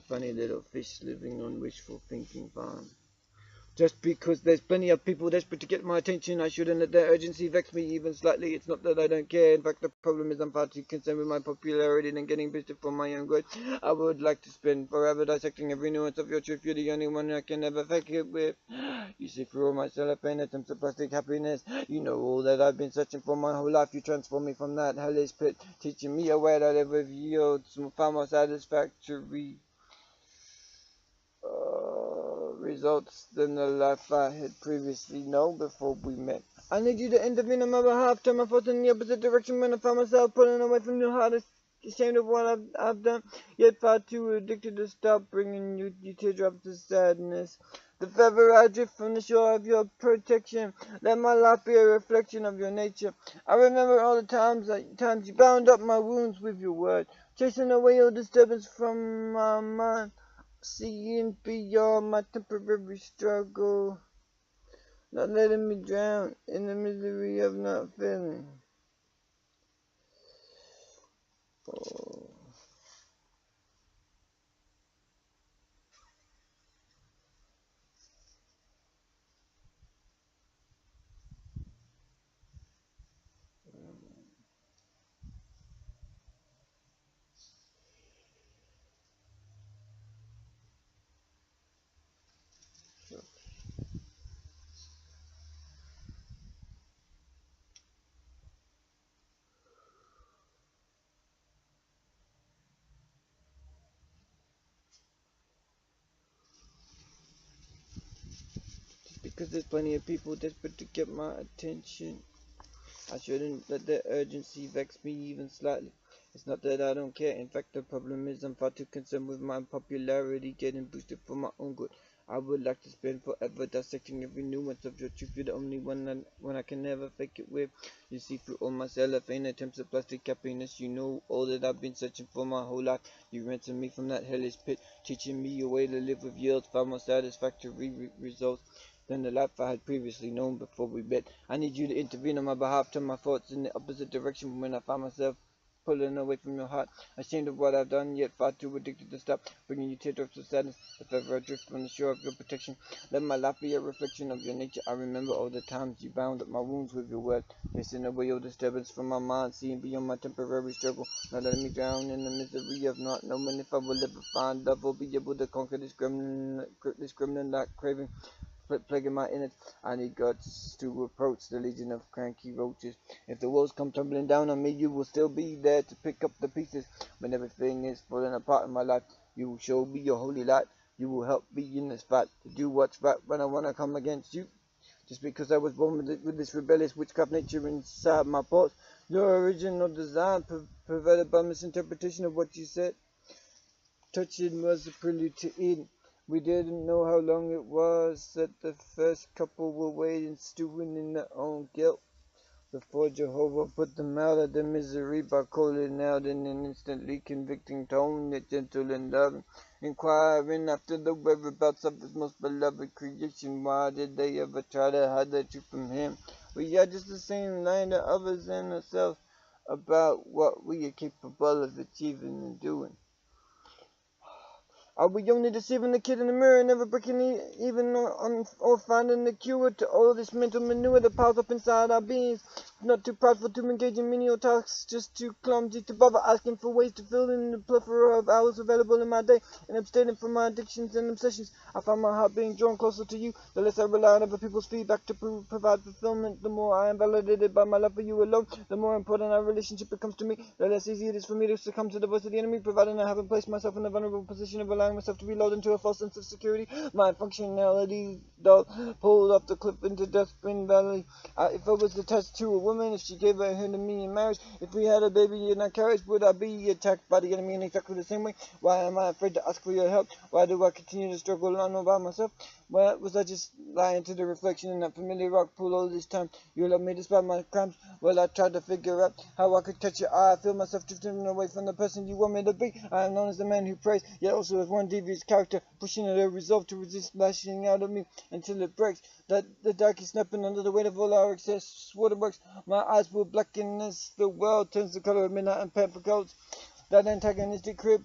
funny little fish living on wishful thinking farm. Just because there's plenty of people desperate to get my attention, I shouldn't let their urgency vex me even slightly. It's not that I don't care. In fact, the problem is I'm far too concerned with my popularity than getting boosted for my own good. I would like to spend forever dissecting every nuance of your truth. You're the only one I can ever fake it with. You see through all my cellophane attempts at plastic happiness. You know all that I've been searching for my whole life. You transform me from that hellish pit, teaching me a way to live with you. It's far more satisfactory results than the life I had previously known before we met. I need you to intervene on my behalf, turn my thoughts in the opposite direction when I find myself pulling away from your heart, ashamed of what I've done, yet far too addicted to stop bringing you teardrops of sadness. The feather I drift from the shore of your protection, let my life be a reflection of your nature. I remember all the times you bound up my wounds with your word, chasing away all disturbance from my mind. Seeing beyond my temporary struggle, not letting me drown in the misery of not feeling. Oh. Because there's plenty of people desperate to get my attention, I shouldn't let their urgency vex me even slightly. It's not that I don't care. In fact, the problem is I'm far too concerned with my popularity getting boosted for my own good. I would like to spend forever dissecting every nuance of your truth. You're the only one I can never fake it with. You see through all my cellophane attempts at plastic happiness. You know all that I've been searching for my whole life. You ransomed me from that hellish pit, teaching me a way to live with yields far more satisfactory results than the life I had previously known before we met. I need you to intervene on my behalf, turn my thoughts in the opposite direction when I find myself pulling away from your heart, ashamed of what I've done, yet far too addicted to stop, bringing you teardrops of sadness, if ever I drift from the shore of your protection. Let my life be a reflection of your nature. I remember all the times you bound up my wounds with your word, chasing away all disturbance from my mind, seeing beyond my temporary struggle, not letting me drown in the misery of not knowing if I will ever find love or be able to conquer this gremlin like craving plaguing my innards. I need guts to approach the legion of cranky roaches. If the walls come tumbling down on me, you will still be there to pick up the pieces. When everything is falling apart in my life, you will show me your holy light. You will help me in this fight to do what's right when I want to come against you. just because I was born with this rebellious witchcraft nature inside my thoughts. Your original design perverted by misinterpretation of what you said. Touching was a prelude to Eden. We didn't know how long it was that the first couple were waiting, stewing in their own guilt. Before Jehovah put them out of their misery by calling out in an instantly convicting tone, yet gentle and loving, inquiring after the whereabouts of his most beloved creation. Why did they ever try to hide the truth from him? We are just the same line to others and ourselves about what we are capable of achieving and doing. Are we only deceiving the kid in the mirror, never breaking even on or finding the cure to all this mental manure that piles up inside our beings? Not too prideful to engage in menial tasks, just too clumsy to bother asking for ways to fill in the plethora of hours available in my day, and abstaining from my addictions and obsessions. I find my heart being drawn closer to you, the less I rely on other people's feedback to provide fulfillment. The more I am validated by my love for you alone, the more important our relationship becomes to me, the less easy it is for me to succumb to the voice of the enemy, providing I haven't placed myself in a vulnerable position of allowing myself to be lulled into a false sense of security. My functionality doll pulled off the cliff into Death Spring Valley. If I was attached to a woman, if she gave her hand to me in marriage, if we had a baby in our carriage, would I be attacked by the enemy in exactly the same way? Why am I afraid to ask for your help? Why do I continue to struggle alone all by myself? Why was I just lying to the reflection in that familiar rock pool all this time? You love me despite my crimes. Well, I tried to figure out how I could catch your eye. I feel myself drifting away from the person you want me to be. I am known as the man who prays, yet also as one devious character, pushing at a resolve to resist lashing out at me until it breaks. That the dark is snapping under the weight of all our excess waterworks. My eyes will blacken as the world turns the color of midnight and purple coats. That antagonistic crib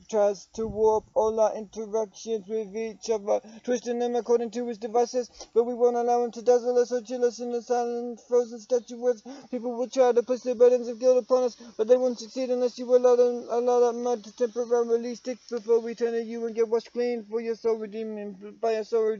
tries to warp all our interactions with each other, twisting them according to his devices, but we won't allow him to dazzle us or chill us in the silent, frozen statuettes. People will try to place their burdens of guilt upon us, but they won't succeed unless you allow that mud to temporarily stick before we turn to you and get washed clean for your soul redeeming by your soul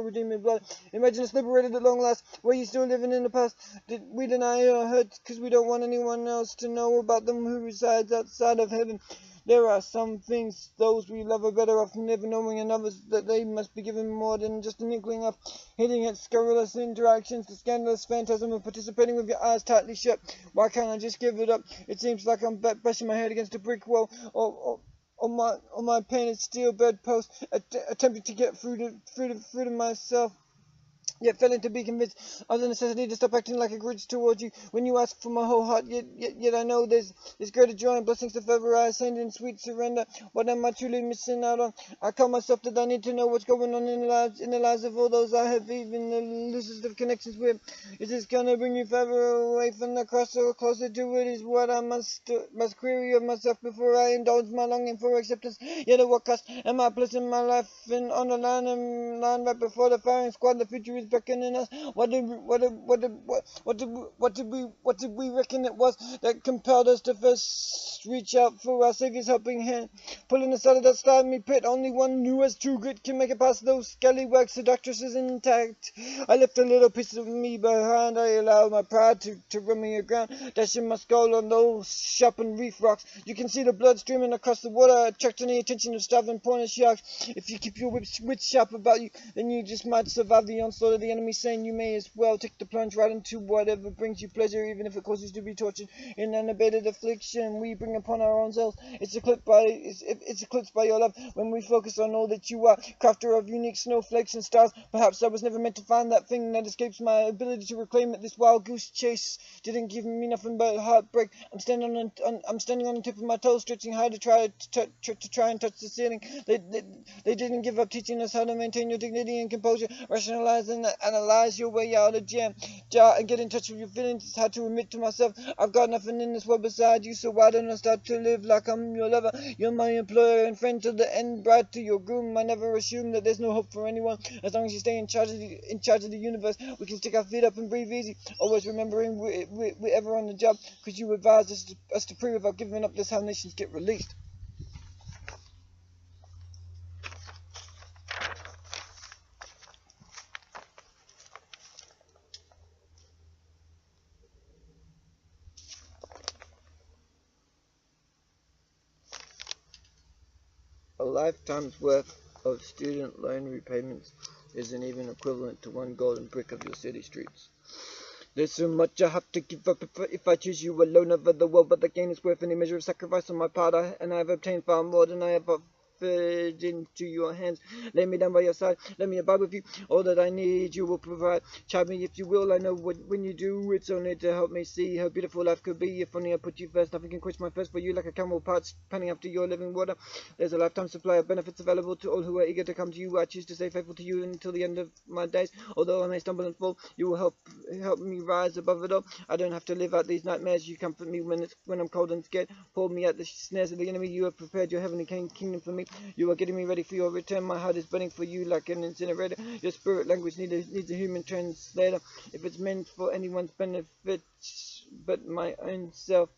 redeeming blood. Imagine us liberated at long last. Were you still living in the past? Did we deny our hurts because we don't want anyone else to know about them who resides outside of heaven? There are some things those we love are better off never knowing, and others that they must be given more than just an inkling of. Hitting at scurrilous interactions, the scandalous phantasm of participating with your eyes tightly shut. Why can't I just give it up? It seems like I'm bashing my head against a brick wall, or on my painted steel bedpost, attempting to get through to myself. Yet failing to be convinced of the necessity to stop acting like a grudge towards you when you ask for my whole heart. Yet I know there's greater joy and blessings to further I ascend in sweet surrender. What am I truly missing out on? I call myself that I need to know what's going on in the lives of all those I have even the loosest of connections with. Is this gonna bring you further away from the cross or closer to it? Is what I must query of myself before I indulge my longing for acceptance. Yet at what cost am I placing my life on the line right before the firing squad? The future is beckoning us. What did we reckon it was that compelled us to first reach out for our Savior's helping hand? Pulling us out of that slimy pit, only one who has true grit can make it past those scallywags. Seductresses intact. I left a little piece of me behind. I allowed my pride to run me aground, dashing my skull on those sharpened reef rocks. You can see the blood streaming across the water, attracting the attention of starving pointer sharks. If you keep your wits sharp about you, then you just might survive the onslaught of the enemy, saying you may as well take the plunge right into whatever brings you pleasure, even if it causes you to be tortured in unabated affliction we bring upon our own selves. It's eclipsed by your love when we focus on all that you are, crafter of unique snowflakes and stars. Perhaps I was never meant to find that thing that escapes my ability to reclaim it. This wild goose chase didn't give me nothing but heartbreak. I'm standing on the tip of my toes, stretching high to try and touch the ceiling. They didn't give up teaching us how to maintain your dignity and composure, rationalize and analyze your way out of jam, and get in touch with your feelings. It's hard to admit to myself I've got nothing in this world beside you, so why don't I start to live like I'm your lover? You're my employer and friend to the end, bride to your groom. I never assume that there's no hope for anyone. As long as you stay in charge of the universe, we can stick our feet up and breathe easy. Always remembering we're ever on the job, because you advised us to pray without giving up. That's how nations get released. A lifetime's worth of student loan repayments isn't even equivalent to one golden brick of your city streets. There's so much I have to give up if I choose you alone over the world, but the gain is worth any measure of sacrifice on my part, and I have obtained far more than I have offered into your hands. Lay me down by your side, let me abide with you. All that I need you will provide. Chide me if you will, I know when you do, it's only to help me see how beautiful life could be. If only I put you first, nothing can quench my thirst for you like a camel parts panning after your living water. There's a lifetime supply of benefits available to all who are eager to come to you. I choose to stay faithful to you until the end of my days. Although I may stumble and fall, you will help me rise above it all. I don't have to live out these nightmares. You comfort me when I'm cold and scared. Pull me out the snares of the enemy. You have prepared your heavenly kingdom for me. You are getting me ready for your return. My heart is burning for you like an incinerator. Your spirit language needs a human translator. If it's meant for anyone's benefit but my own self,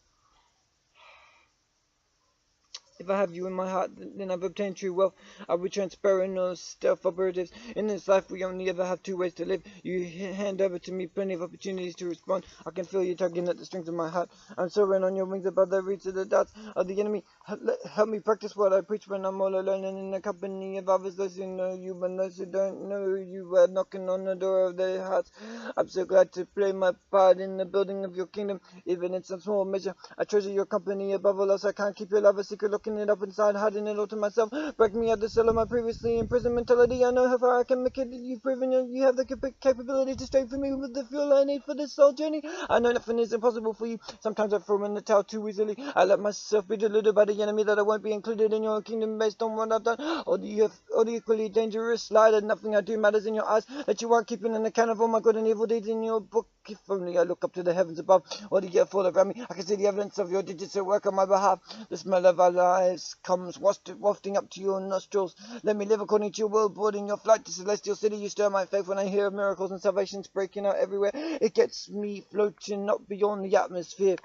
if I have you in my heart, then I've obtained true wealth. I'll be transparent, no stealth operatives. In this life, we only ever have two ways to live. You hand over to me plenty of opportunities to respond. I can feel you tugging at the strings of my heart. I'm soaring on your wings above the reach of the darts of the enemy. Help me practice what I preach when I'm all alone and in the company of others. Those who know you, but those who don't know you are knocking on the door of their hearts. I'm so glad to play my part in the building of your kingdom, even in some small measure. I treasure your company above all else. I can't keep your love a secret. Looking it up inside, hiding it all to myself. Break me out the cell of my previously imprisoned mentality. I know how far I can make it. You've proven you have the capability to strengthen me with the fuel I need for this soul journey. I know nothing is impossible for you. Sometimes I throw in the towel too easily. I let myself be deluded by the enemy that I won't be included in your kingdom based on what I've done. Or the equally dangerous lie that nothing I do matters in your eyes. That you aren't keeping an account of all my good and evil deeds in your book. If only I look up to the heavens above, or the earth all around me, I can see the evidence of your digits at work on my behalf. The smell of our lives comes wafting up to your nostrils. Let me live according to your will, boarding your flight to celestial city. You stir my faith when I hear of miracles and salvations breaking out everywhere. It gets me floating up beyond the atmosphere.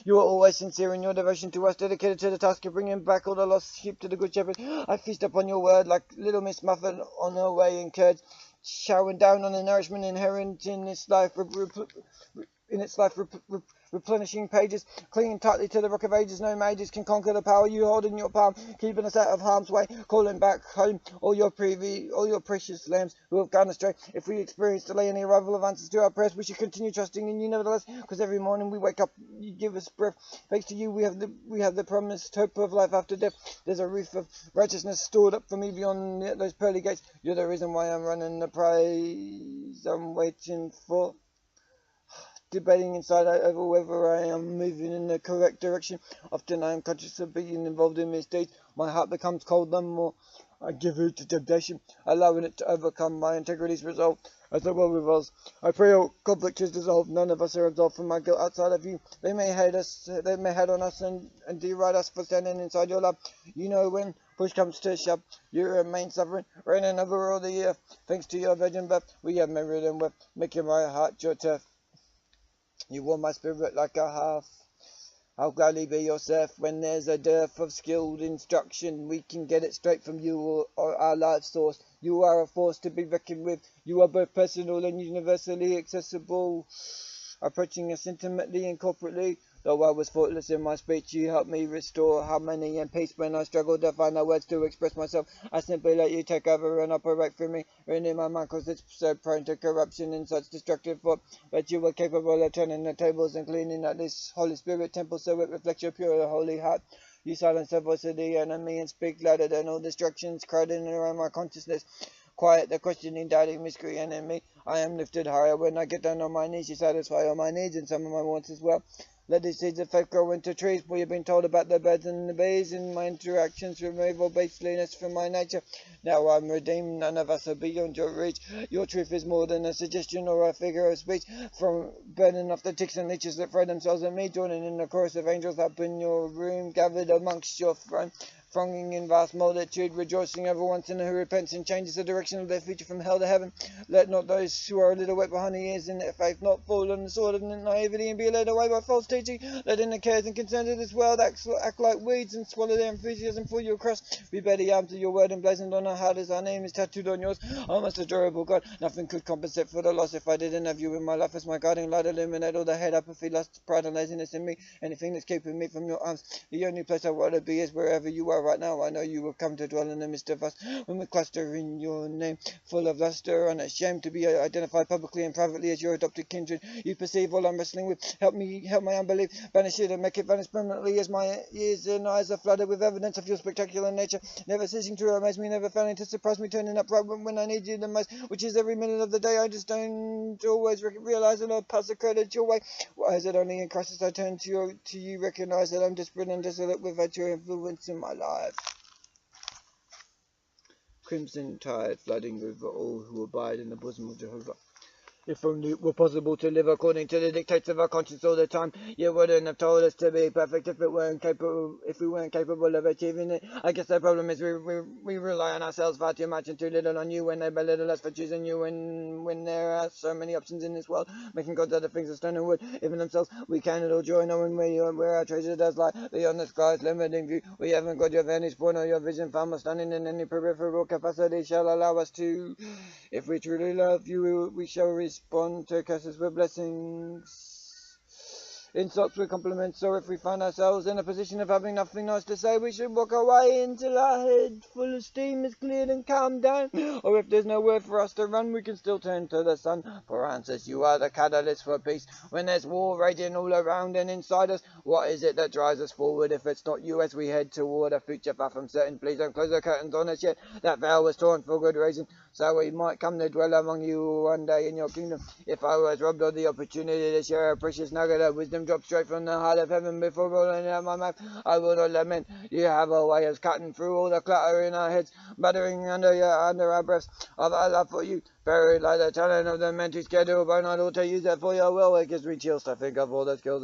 You are always sincere in your devotion to us, dedicated to the task of bringing back all the lost sheep to the Good Shepherd. I feast upon your word like little Miss Muffet on her way in curds, showering down on the nourishment inherent in its life, replenishing pages, clinging tightly to the rock of ages. No mages can conquer the power you hold in your palm, keeping us out of harm's way, calling back home all your precious lambs who have gone astray. If we experience delay in the arrival of answers to our prayers, we should continue trusting in you nevertheless, because every morning we wake up, you give us breath. Thanks to you, we have the promised hope of life after death. There's a roof of righteousness stored up for me beyond those pearly gates. You're the reason why I'm running the prize I'm waiting for. Debating inside over whether I am moving in the correct direction. Often I am conscious of being involved in mistakes. My heart becomes cold the more I give it to temptation, allowing it to overcome my integrity's resolve. As the world revolves, I pray all conflict is dissolved. None of us are absolved from my guilt outside of you. They may hate on us and deride us for standing inside your love. You know when push comes to shove, you remain sovereign, reigning over all the earth. Thanks to your virgin birth, we have memory and worth, making my heart your turf. You warm my spirit like a hearth. I'll gladly be your serf. When there's a dearth of skilled instruction, we can get it straight from you or our life source. You are a force to be reckoned with. You are both personal and universally accessible, approaching us intimately and corporately. Though I was faultless in my speech, you helped me restore harmony and peace when I struggled to find the words to express myself. I simply let you take over and operate through me, ruining my mind cause it's so prone to corruption and such destructive thought. But you were capable of turning the tables and cleaning up this Holy Spirit temple so it reflects your pure holy heart. You silence the voice of the enemy and speak louder than all distractions crowding around my consciousness. Quiet the questioning, doubting, miscreant in me. I am lifted higher when I get down on my knees. You satisfy all my needs and some of my wants as well. Let the seeds of faith grow into trees. We have been told about the birds and the bees, and my interactions remove all baseliness from my nature. Now I'm redeemed, none of us are beyond your reach. Your truth is more than a suggestion or a figure of speech. From burning off the ticks and leeches that throw themselves at me, joining in the chorus of angels up in your room, gathered amongst your throne. Thronging in vast multitude, rejoicing over one sinner who repents and changes the direction of their future from hell to heaven. Let not those who are a little wet behind the ears in their faith not fall on the sword of naivety and be led away by false teaching. Let in the cares and concerns of this world act like weeds and swallow their enthusiasm for your cross. We bear the arms of your word emblazoned on our heart as our name is tattooed on yours. Oh, most adorable God, nothing could compensate for the loss if I didn't have you in my life as my guiding light. Illuminate all the hate, apathy, lust, pride and laziness in me. Anything that's keeping me from your arms. The only place I want to be is wherever you are. are right now. I know you will come to dwell in the midst of us when we cluster in your name, full of luster, unashamed to be identified publicly and privately as your adopted kindred. You perceive all I'm wrestling with. Help me, help my unbelief, banish it and make it vanish permanently as my ears and eyes are flooded with evidence of your spectacular nature, never ceasing to amaze me, never failing to surprise me, turning up right when I need you the most, which is every minute of the day. I just don't always realize and I'll pass the credit your way. Why is it only in crisis I turn to you, recognize that I'm desperate and desolate without your influence in my life? Crimson tide flooding over all who abide in the bosom of Jehovah. If only it were possible to live according to the dictates of our conscience all the time, you wouldn't have told us to be perfect if we weren't capable of achieving it. I guess the problem is we rely on ourselves far too much and too little on you, and they belittle us for choosing you when there are so many options in this world, making gods out of things of stone and wood. Even themselves we cannot all joy, knowing where our treasure does lie, beyond the sky's limiting view. We haven't got your vantage point or your vision far more stunning in any peripheral capacity shall allow us to. If we truly love you, we shall respond to curses with blessings, insults with compliments, or if we find ourselves in a position of having nothing nice to say, we should walk away until our head full of steam is cleared and calmed down. Or if there's nowhere for us to run, we can still turn to the sun for answers. You are the catalyst for peace. When there's war raging all around and inside us, what is it that drives us forward if it's not you as we head toward a future far from certain? Please don't close the curtains on us yet. That veil was torn for good reason, so we might come to dwell among you one day in your kingdom. If I was robbed of the opportunity to share a precious nugget of wisdom dropped straight from the heart of heaven before rolling out my mouth, I will not lament. You have a way of cutting through all the clutter in our heads, buttering under our breaths of our love for you, buried like the talent of the men too scared to open our door to use it for your will. It gives me chills to think of all the skills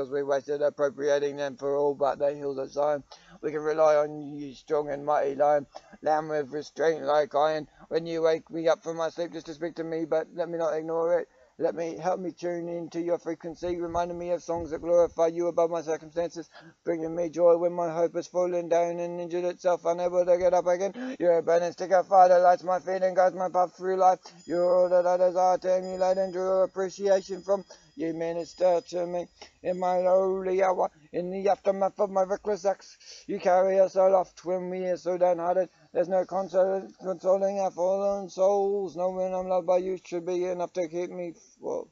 we wasted appropriating them for all but the hills of Zion. We can rely on you, strong and mighty lion, lamb with restraint like iron. When you wake me up from my sleep just to speak to me, but let me not ignore it. Help me tune into your frequency, reminding me of songs that glorify you above my circumstances, bringing me joy when my hope has fallen down and injured itself, unable to get up again. You're a burning stick of fire that lights my feet and guides my path through life. You're all that I desire to emulate and draw appreciation from. You minister to me in my lowly hour, in the aftermath of my reckless acts. You carry us aloft when we are so downhearted. There's no consoling our fallen souls. Knowing I'm loved by you should be enough to keep me full.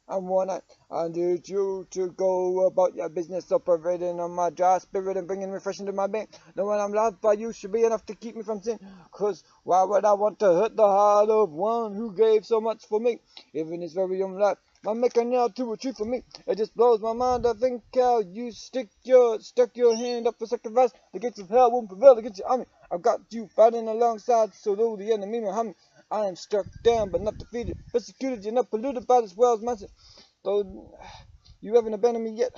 And one night I need you to go about your business, operating on my dry spirit and bringing refreshing to my being. Knowing I'm loved by you should be enough to keep me from sin. 'Cause why would I want to hurt the heart of one who gave so much for me, even his very own life? My maker now to retreat from me. It just blows my mind to think how you stuck your hand up for sacrifice. The gates of hell won't prevail against your army. I've got you fighting alongside, so though the enemy may harm me, I am struck down but not defeated. Persecuted, you're not polluted by this world's mindset. Though you haven't abandoned me yet,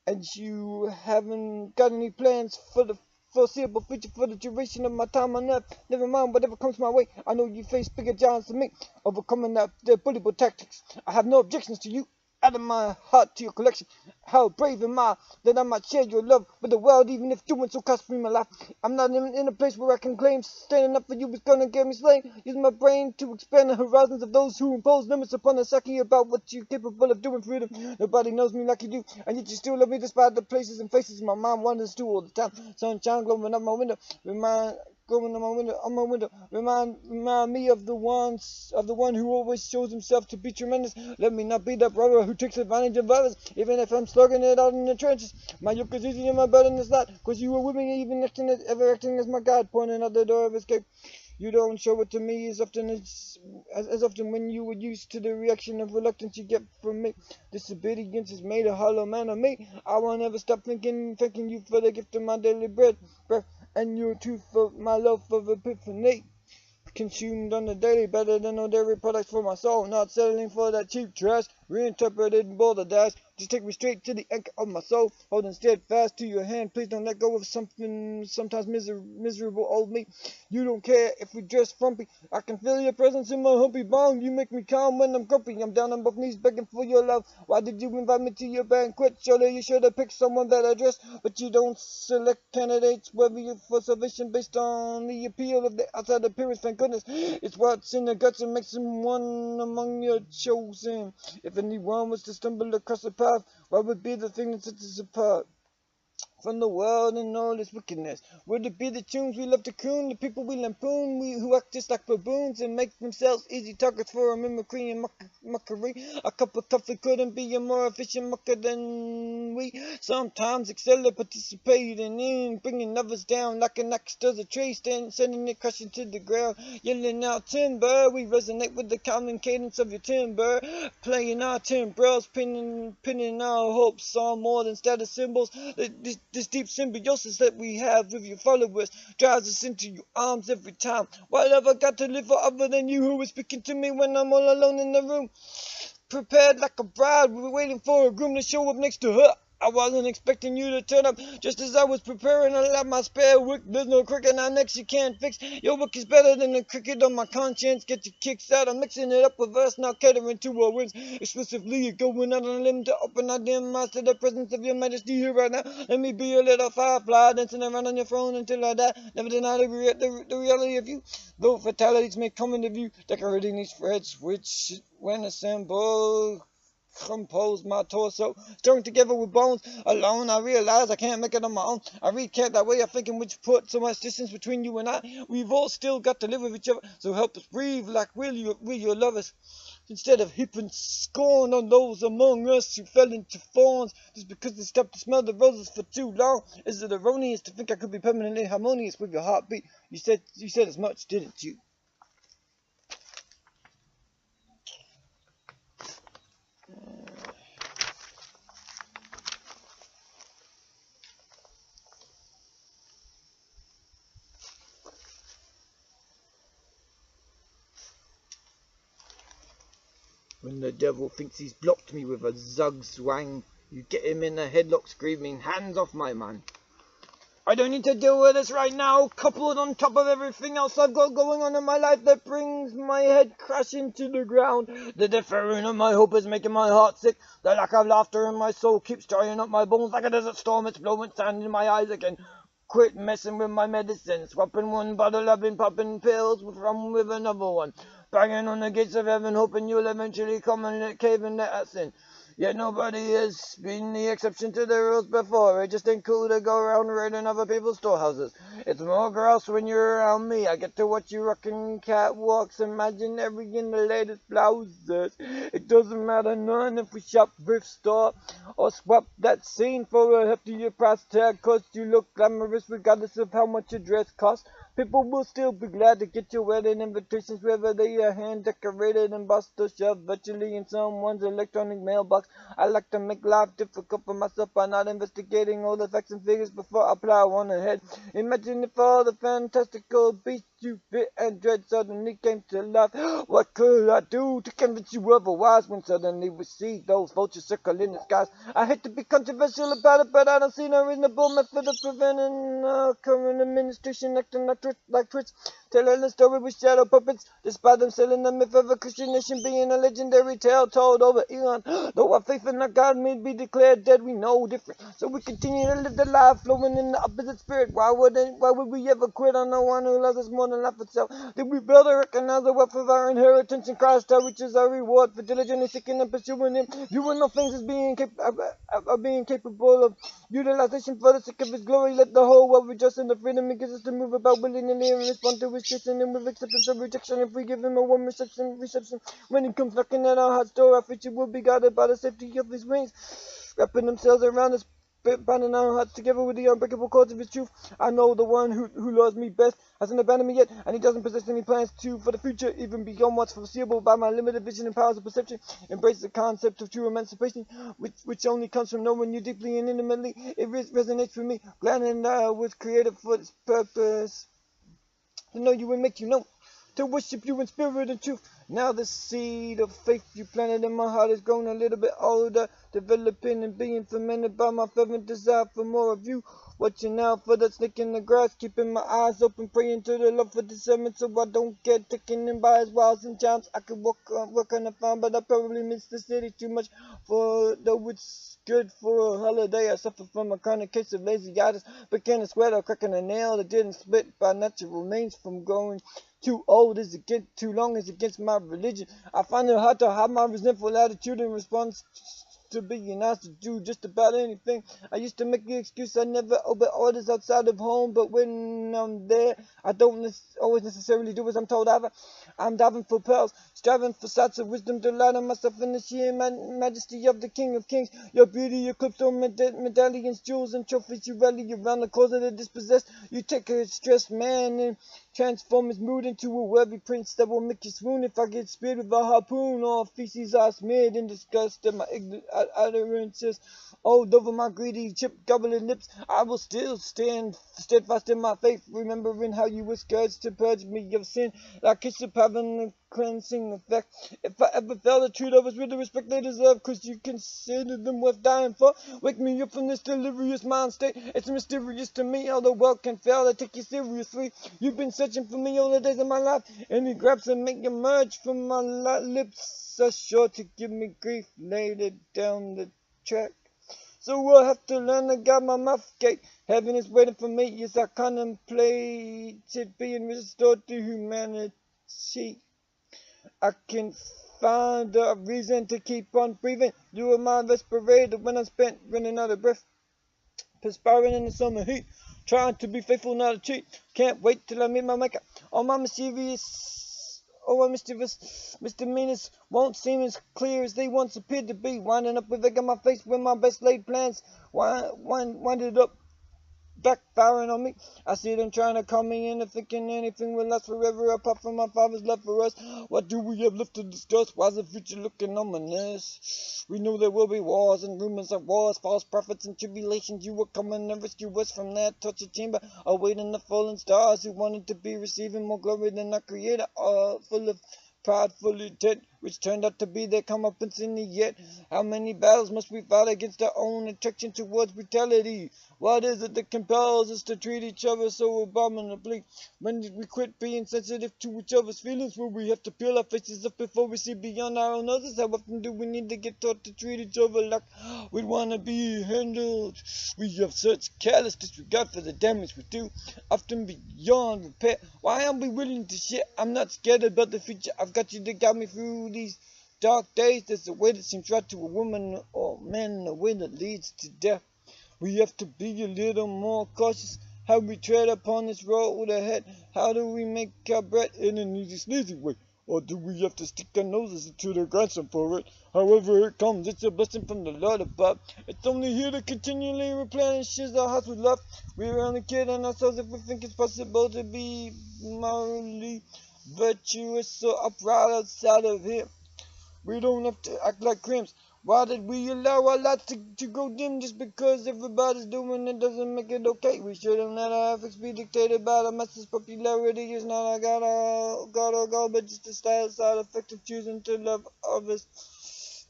and you haven't got any plans for the foreseeable future for the duration of my time on earth. Never mind whatever comes my way. I know you face bigger giants than me, overcoming their bullyable tactics. I have no objections to you. Adding my heart to your collection. How brave am I that I might share your love with the world, even if doing so costs me my life. I'm not in a place where I can claim standing up for you is gonna get me slain. Use my brain to expand the horizons of those who impose limits upon the psyche about what you're capable of doing for them. Nobody knows me like you do, and yet you still love me despite the places and faces my mind wanders to all the time. Sunshine glowing up my window, going on my window, remind me of the one who always shows himself to be tremendous. Let me not be that brother who takes advantage of others, even if I'm slugging it out in the trenches. My yoke is easy and my burden is light, 'cause you were with me, even acting as my guide, pointing out the door of escape. You don't show it to me as often when you were used to the reaction of reluctance you get from me. Disobedience has made a hollow man of me. I won't ever stop thanking you for the gift of my daily breath, and your truth for my love of epiphany. Consumed on the daily, better than no dairy products for my soul. Not settling for that cheap trash, reinterpreted and balderdash. Just take me straight to the anchor of my soul, holding steadfast to your hand. Please don't let go of sometimes miserable old me. You don't care if we dress frumpy. I can feel your presence in my humpy bone. You make me calm when I'm grumpy. I'm down on both knees begging for your love. Why did you invite me to your banquet? Surely you should have picked someone that I dressed, but you don't select candidates worthy for salvation based on the appeal of the outside appearance. Thank goodness, it's what's in the guts and makes him one among your chosen. If anyone was to stumble across the path, what would be the thing that sets us apart? from the world and all its wickedness. Would it be the tunes we love to croon, the people we lampoon, who act just like baboons and make themselves easy targets for a mimicry and mockery? A cup of coffee couldn't be a more efficient mucker than we sometimes excel at participating in, bringing others down like an axe does a tree stand, sending it crashing to the ground, yelling out timber. We resonate with the common cadence of your timber, playing our timbrels, pinning our hopes on more than status symbols. This deep symbiosis that we have with your followers drives us into your arms every time. What have I got to live for other than you who is speaking to me when I'm all alone in the room? Prepared like a bride, we were waiting for a groom to show up next to her. I wasn't expecting you to turn up just as I was preparing to light my spare wick. There's no cricket on our necks you can't fix. Your wick is better than the cricket on my conscience. Get your kicks out. I'm mixing it up with us, not catering to our wins. Exclusively going out on a limb to open our dim eyes to the presence of your majesty here right now. Let me be a little firefly dancing around on your throne until I die. Never deny the reality of you. Though fatalities may come into view, decorating these threads which, when assembled, compose my torso, strung together with bones. Alone, I realize I can't make it on my own. I recant that way of thinking which put so much distance between you and I. We've all still got to live with each other, so help us breathe like we're your lovers. Instead of heaping scorn on those among us who fell into thorns just because they stopped to smell the roses for too long. Is it erroneous to think I could be permanently harmonious with your heartbeat? You said as much, didn't you? When the devil thinks he's blocked me with a zug swang, you get him in a headlock screaming, hands off my man. I don't need to deal with this right now, coupled on top of everything else I've got going on in my life that brings my head crashing to the ground. The deferring of my hope is making my heart sick. The lack of laughter in my soul keeps drying up my bones like a desert storm. It's blowing sand in my eyes again. Quit messing with my medicine, swapping one bottle I've been popping pills from with another one. Banging on the gates of heaven, hoping you'll eventually come and let cave and let us in. Yet nobody has been the exception to the rules before. It just ain't cool to go around raiding other people's storehouses. It's more gross when you're around me. I get to watch you rocking catwalks, imaginary in the latest blouses. It doesn't matter none if we shop thrift store or swap that scene for a heftier price tag, 'cause you look glamorous regardless of how much your dress costs. People will still be glad to get your wedding invitations, whether they are hand-decorated, embossed, or shoved virtually in someone's electronic mailbox. I like to make life difficult for myself by not investigating all the facts and figures before I plow on ahead. Imagine if all the fantastical beasts you fear and dread suddenly came to life. What could I do to convince you otherwise when suddenly we see those vultures circling the skies? I hate to be controversial about it, but I don't see no reasonable method of preventing current administration acting like Twitch, telling the story with shadow puppets, despite them selling the myth of a Christian nation being a legendary tale told over eon. Though our faith in our God may be declared dead, we know different, so we continue to live the life flowing in the opposite spirit. Why would we ever quit on the one who loves us more than life itself? Did we better recognize the wealth of our inheritance in Christ, which is our reward for diligently seeking and pursuing Him, viewing all things as being capable of utilization for the sake of His glory? Let the whole world rejoice in the freedom He gives us to move about willing and respond to His kissing and with acceptance or rejection. If we give Him a warm reception, when He comes knocking at our heart's door, our future will be guided by the safety of His wings, wrapping themselves around us, binding our hearts together with the unbreakable cords of His truth. I know the one who loves me best hasn't abandoned me yet, and He doesn't possess any plans for the future, even beyond what's foreseeable by my limited vision and powers of perception. Embrace the concept of true emancipation, which only comes from knowing you deeply and intimately. It resonates with me. Glad and I was created for this purpose, to know you and make you know, to worship you in spirit and truth. Now the seed of faith you planted in my heart has grown a little bit older, developing and being fermented by my fervent desire for more of you. Watching out for the snake in the grass, keeping my eyes open, praying to the Lord for discernment so I don't get taken in by His wiles and charms. I could work on the farm, but I probably miss the city too much, for though it's good for a holiday, I suffer from a chronic case of lazy-itis, began to sweat or cracking a nail that didn't split by natural means from growing too old is against too long is against my religion. I find it hard to hide my resentful attitude in response to being asked to do just about anything. I used to make the excuse I never obey orders outside of home, but when I'm there, I don't always necessarily do as I'm told either. I'm diving for pearls, striving for sights of wisdom, delighting myself in the sheer majesty of the King of Kings. Your beauty eclipsed all medallions, jewels, and trophies. You rally around the cause of the dispossessed. You take a stressed man and transform his mood into a worthy prince that will make you swoon if I get speared with a harpoon. All feces are smeared in disgust at my ignorant utterances. Oh, over my greedy chip gobbling lips, I will still stand steadfast in my faith, remembering how you were scourged to purge me of sin. Like Bishop having a cleansing effect. If I ever fail to treat others with the respect they deserve, cause you consider them worth dying for, wake me up from this delirious mind state. It's mysterious to me how the world can fail to take you seriously. You've been searching for me all the days of my life. Any grabs that make emerge from my lips are sure to give me grief later down the track. So I'll have to learn to guard my mouth gate. Heaven is waiting for me as I contemplate it being restored to humanity. I can find a reason to keep on breathing. Doing my respirator when I'm spent running out of breath. Perspiring in the summer heat. Trying to be faithful, not a cheat. Can't wait till I meet my maker. All my mischievous misdemeanors won't seem as clear as they once appeared to be. Winding up with egg on my face when my best laid plans winded up backfiring on me. I see them trying to call me into thinking anything will last forever apart from my father's love for us. What do we have left to discuss? Why's the future looking ominous? We know there will be wars and rumors of wars, false prophets and tribulations. You will come and rescue us from that torture chamber, awaiting the fallen stars who wanted to be receiving more glory than our creator, all full of prideful intent, which turned out to be their comeuppance in the end. How many battles must we fight against our own attraction towards brutality? What is it that compels us to treat each other so abominably? When did we quit being sensitive to each other's feelings? Will we have to peel our faces up before we see beyond our own noses? How often do we need to get taught to treat each other like we'd want to be handled? We have such careless disregard for the damage we do, often beyond repair. Why aren't we willing to share? I'm not scared about the future. I've got you to guide me through these dark days. There's a way that seems right to a woman or man, a way that leads to death. We have to be a little more cautious how we tread upon this road ahead. How do we make our breath in an easy, sneezy way? Or do we have to stick our noses into the grandson for it? However it comes, it's a blessing from the Lord above. It's only here to continually replenishes our hearts with love. We're only kidding ourselves if we think it's possible to be morally virtuous or upright outside of here. We don't have to act like crimps. Why did we allow our lights to go dim just because everybody's doing it doesn't make it okay? We shouldn't let our ethics be dictated by the masses. Popularity is not a god or goal, but just a side effect of choosing to love others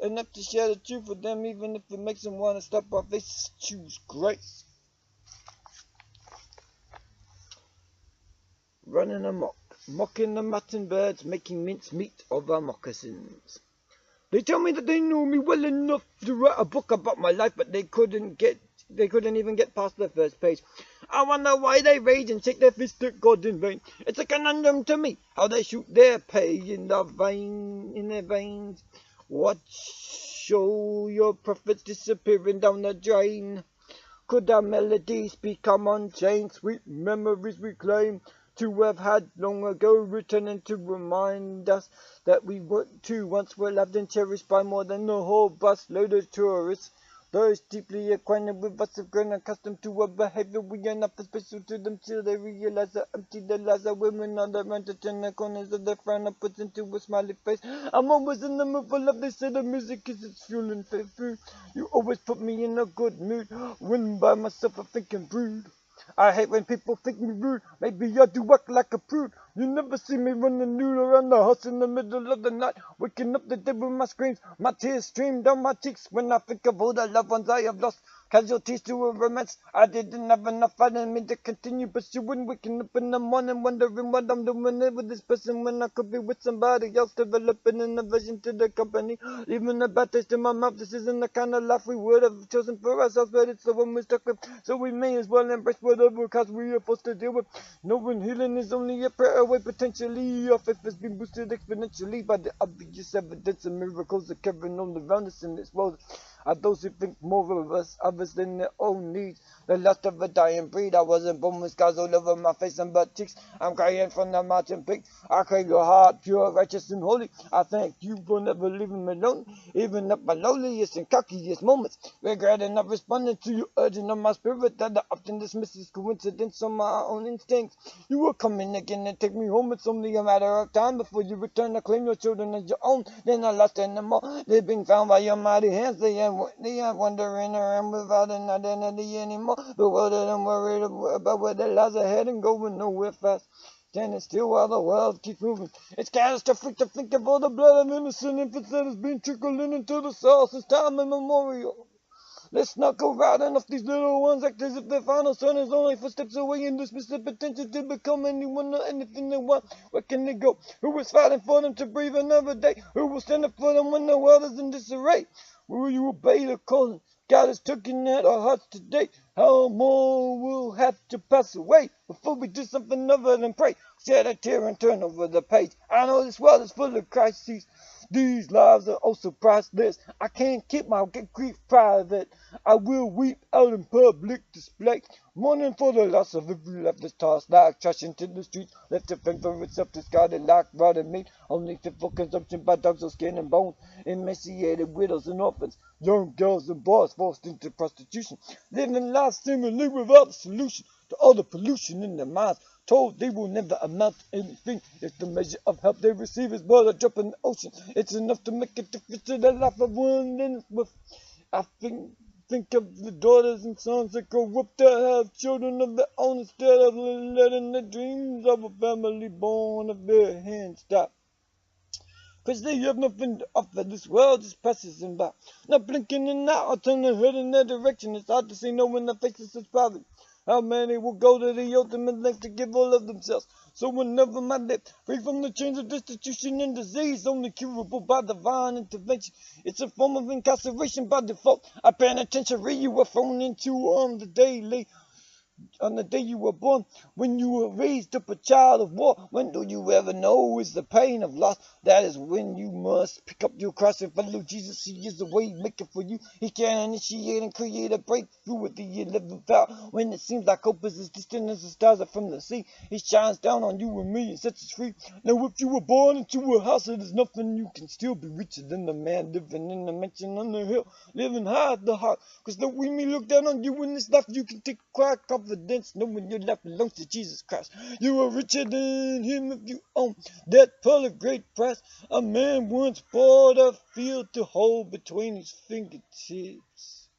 enough to share the truth with them, even if it makes them want to stop our faces. Choose grace. Running amok, mocking the mockingbirds, making mincemeat of our moccasins. They tell me that they knew me well enough to write a book about my life, but they couldn't even get past the first page. I wonder why they rage and shake their fist at God in vain. It's a conundrum to me how they shoot their pay in their veins. What show your prophets disappearing down the drain? Could our melodies become unchained, sweet memories reclaim? To have had long ago, returning to remind us that we once were loved and cherished by more than a whole bus load of tourists. Those deeply acquainted with us have grown accustomed to our behavior. We are not special to them till they realize how empty their lives are. Women on the run to turn the corners of their frown and puts into a smiley face. I'm always in the mood for love. They say the music is its fuel and food. You always put me in a good mood. When by myself I'm thinking brood. I hate when people think me rude. Maybe I do act like a prude. You never see me running nude around the house in the middle of the night, waking up the dead with my screams. My tears stream down my cheeks when I think of all the loved ones I have lost. Casualties to a romance. I didn't have enough. I didn't mean to continue pursuing. Waking up in the morning wondering what I'm doing there with this person when I could be with somebody else. Developing an aversion to the company, leaving a bad taste in my mouth. This isn't the kind of life we would have chosen for ourselves, but it's the one we're stuck with. So we may as well embrace whatever cause we are forced to deal with. Knowing healing is only a prayer away potentially. Our faith has been boosted exponentially by the obvious evidence of miracles occurring all around us in this world. are those who think more of us, others than their own needs. The lust of a dying breed. I wasn't born with scars all over my face and butt cheeks. I'm crying from the mountain peak. I crave your heart, pure, righteous, and holy. I thank you for never leaving me alone, even at my lowliest and cockiest moments. Regretting not responding to you urging on my spirit that I often dismiss as coincidence on my own instincts. You will come in again and take me home. It's only a matter of time before you return to claim your children as your own. Then I lost them all. They've been found by your mighty hands. They ain't wandering around without an identity anymore. Bewildered and worried about where their lives ahead and going nowhere fast. Standing still while the world keeps moving. It's catastrophic to think of all the blood of innocent infants that has been trickling into the soil since time immemorial. Let's not go riding off these little ones act as if their final son is only footsteps away and dismiss the potential to become anyone or anything they want. Where can they go? Who is fighting for them to breathe another day? Who will stand up for them when the world is in disarray? Will you obey the calling God has taken at our hearts today? How more will have to pass away before we do something other than pray? Shed a tear and turn over the page. I know this world is full of crises. These lives are also priceless. I can't keep my grief private. I will weep out in public display, mourning for the loss of every life that's tossed like trash into the streets, left to fend for itself, discarded like rotted meat, only fit for consumption by dogs of skin and bone, emaciated widows and orphans, young girls and boys forced into prostitution, living lives seemingly without a solution to all the pollution in their minds, told they will never amount to anything if the measure of help they receive is but a drop in the ocean. It's enough to make a difference to the life of one and with. I think of the daughters and sons that grow up to have children of their own instead of letting the dreams of a family born of their hands stop. 'Cause they have nothing to offer, this world just passes them by. Not blinking an eye or turn their head in their direction. It's hard to see no when their faces is private. How many will go to the ultimate length to give all of themselves? So whenever my lips, free from the chains of destitution and disease, only curable by divine intervention. It's a form of incarceration by default. A penitentiary you were thrown into on the day you were born, when you were raised up a child of war. When do you ever know is the pain of loss? That is when you must pick up your cross and follow Jesus. He is the way maker for you. He can initiate and create a breakthrough with the 11th hour. When it seems like hope is as distant as the stars are from the sea, He shines down on you and me and sets us free. Now if you were born into a house, it is nothing. You can still be richer than the man living in the mansion on the hill, living high at the heart. 'Cause though we may look down on you in this life, you can take quiet confidence knowing your life belongs to Jesus Christ. You are richer than Him if you own that pearl of great price. A man once bought a field to hold between his fingertips.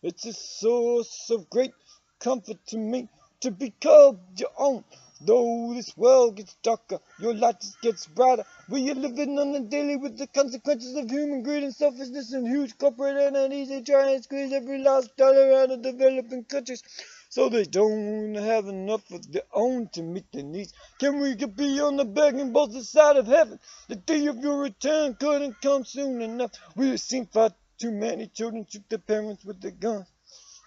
It's a source of great comfort to me to be called your own. Though this world gets darker, your light just gets brighter. Where you're living on the daily with the consequences of human greed and selfishness and huge corporate entities. They try and squeeze every last dollar out of developing countries, so they don't have enough of their own to meet their needs. Can we get beyond the begging both the side of heaven? The day of your return couldn't come soon enough. We have seen far too many children shoot their parents with their guns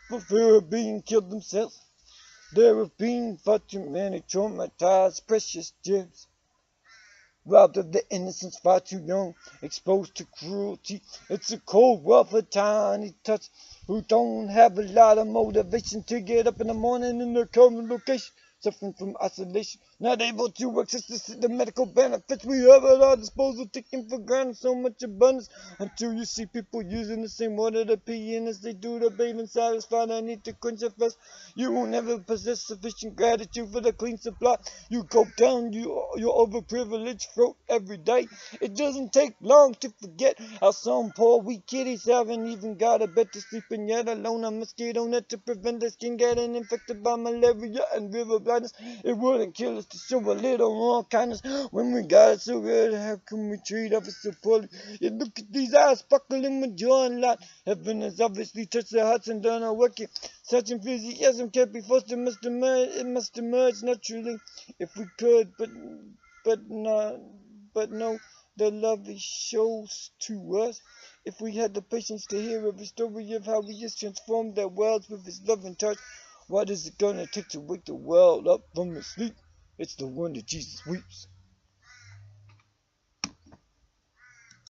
for fear of being killed themselves. There have been far too many traumatized precious gems, robbed of their innocence far too young, exposed to cruelty. It's a cold world for tiny tots who don't have a lot of motivation to get up in the morning in their current location, suffering from isolation, not able to access the medical benefits we have at our disposal, taking for granted so much abundance, until you see people using the same water to pee in as they do to bathe and satisfy their need to quench their thirst. You will never possess sufficient gratitude for the clean supply. You go down your overprivileged throat every day. It doesn't take long to forget how some poor weak kiddies haven't even got a bed to sleep in, yet alone a mosquito net to prevent their skin getting infected by malaria and river blindness. It wouldn't kill us to show a little more kindness when we got it so good. How can we treat others so poorly? You look at these eyes sparkling with joy and light. Heaven has obviously touched their hearts and done a work. Such enthusiasm can't be forced. It must emerge naturally if we could, but no, the love He shows to us. If we had the patience to hear every story of how He has transformed their worlds with His loving touch. What is it gonna take to wake the world up from its sleep? It's the one that Jesus weeps.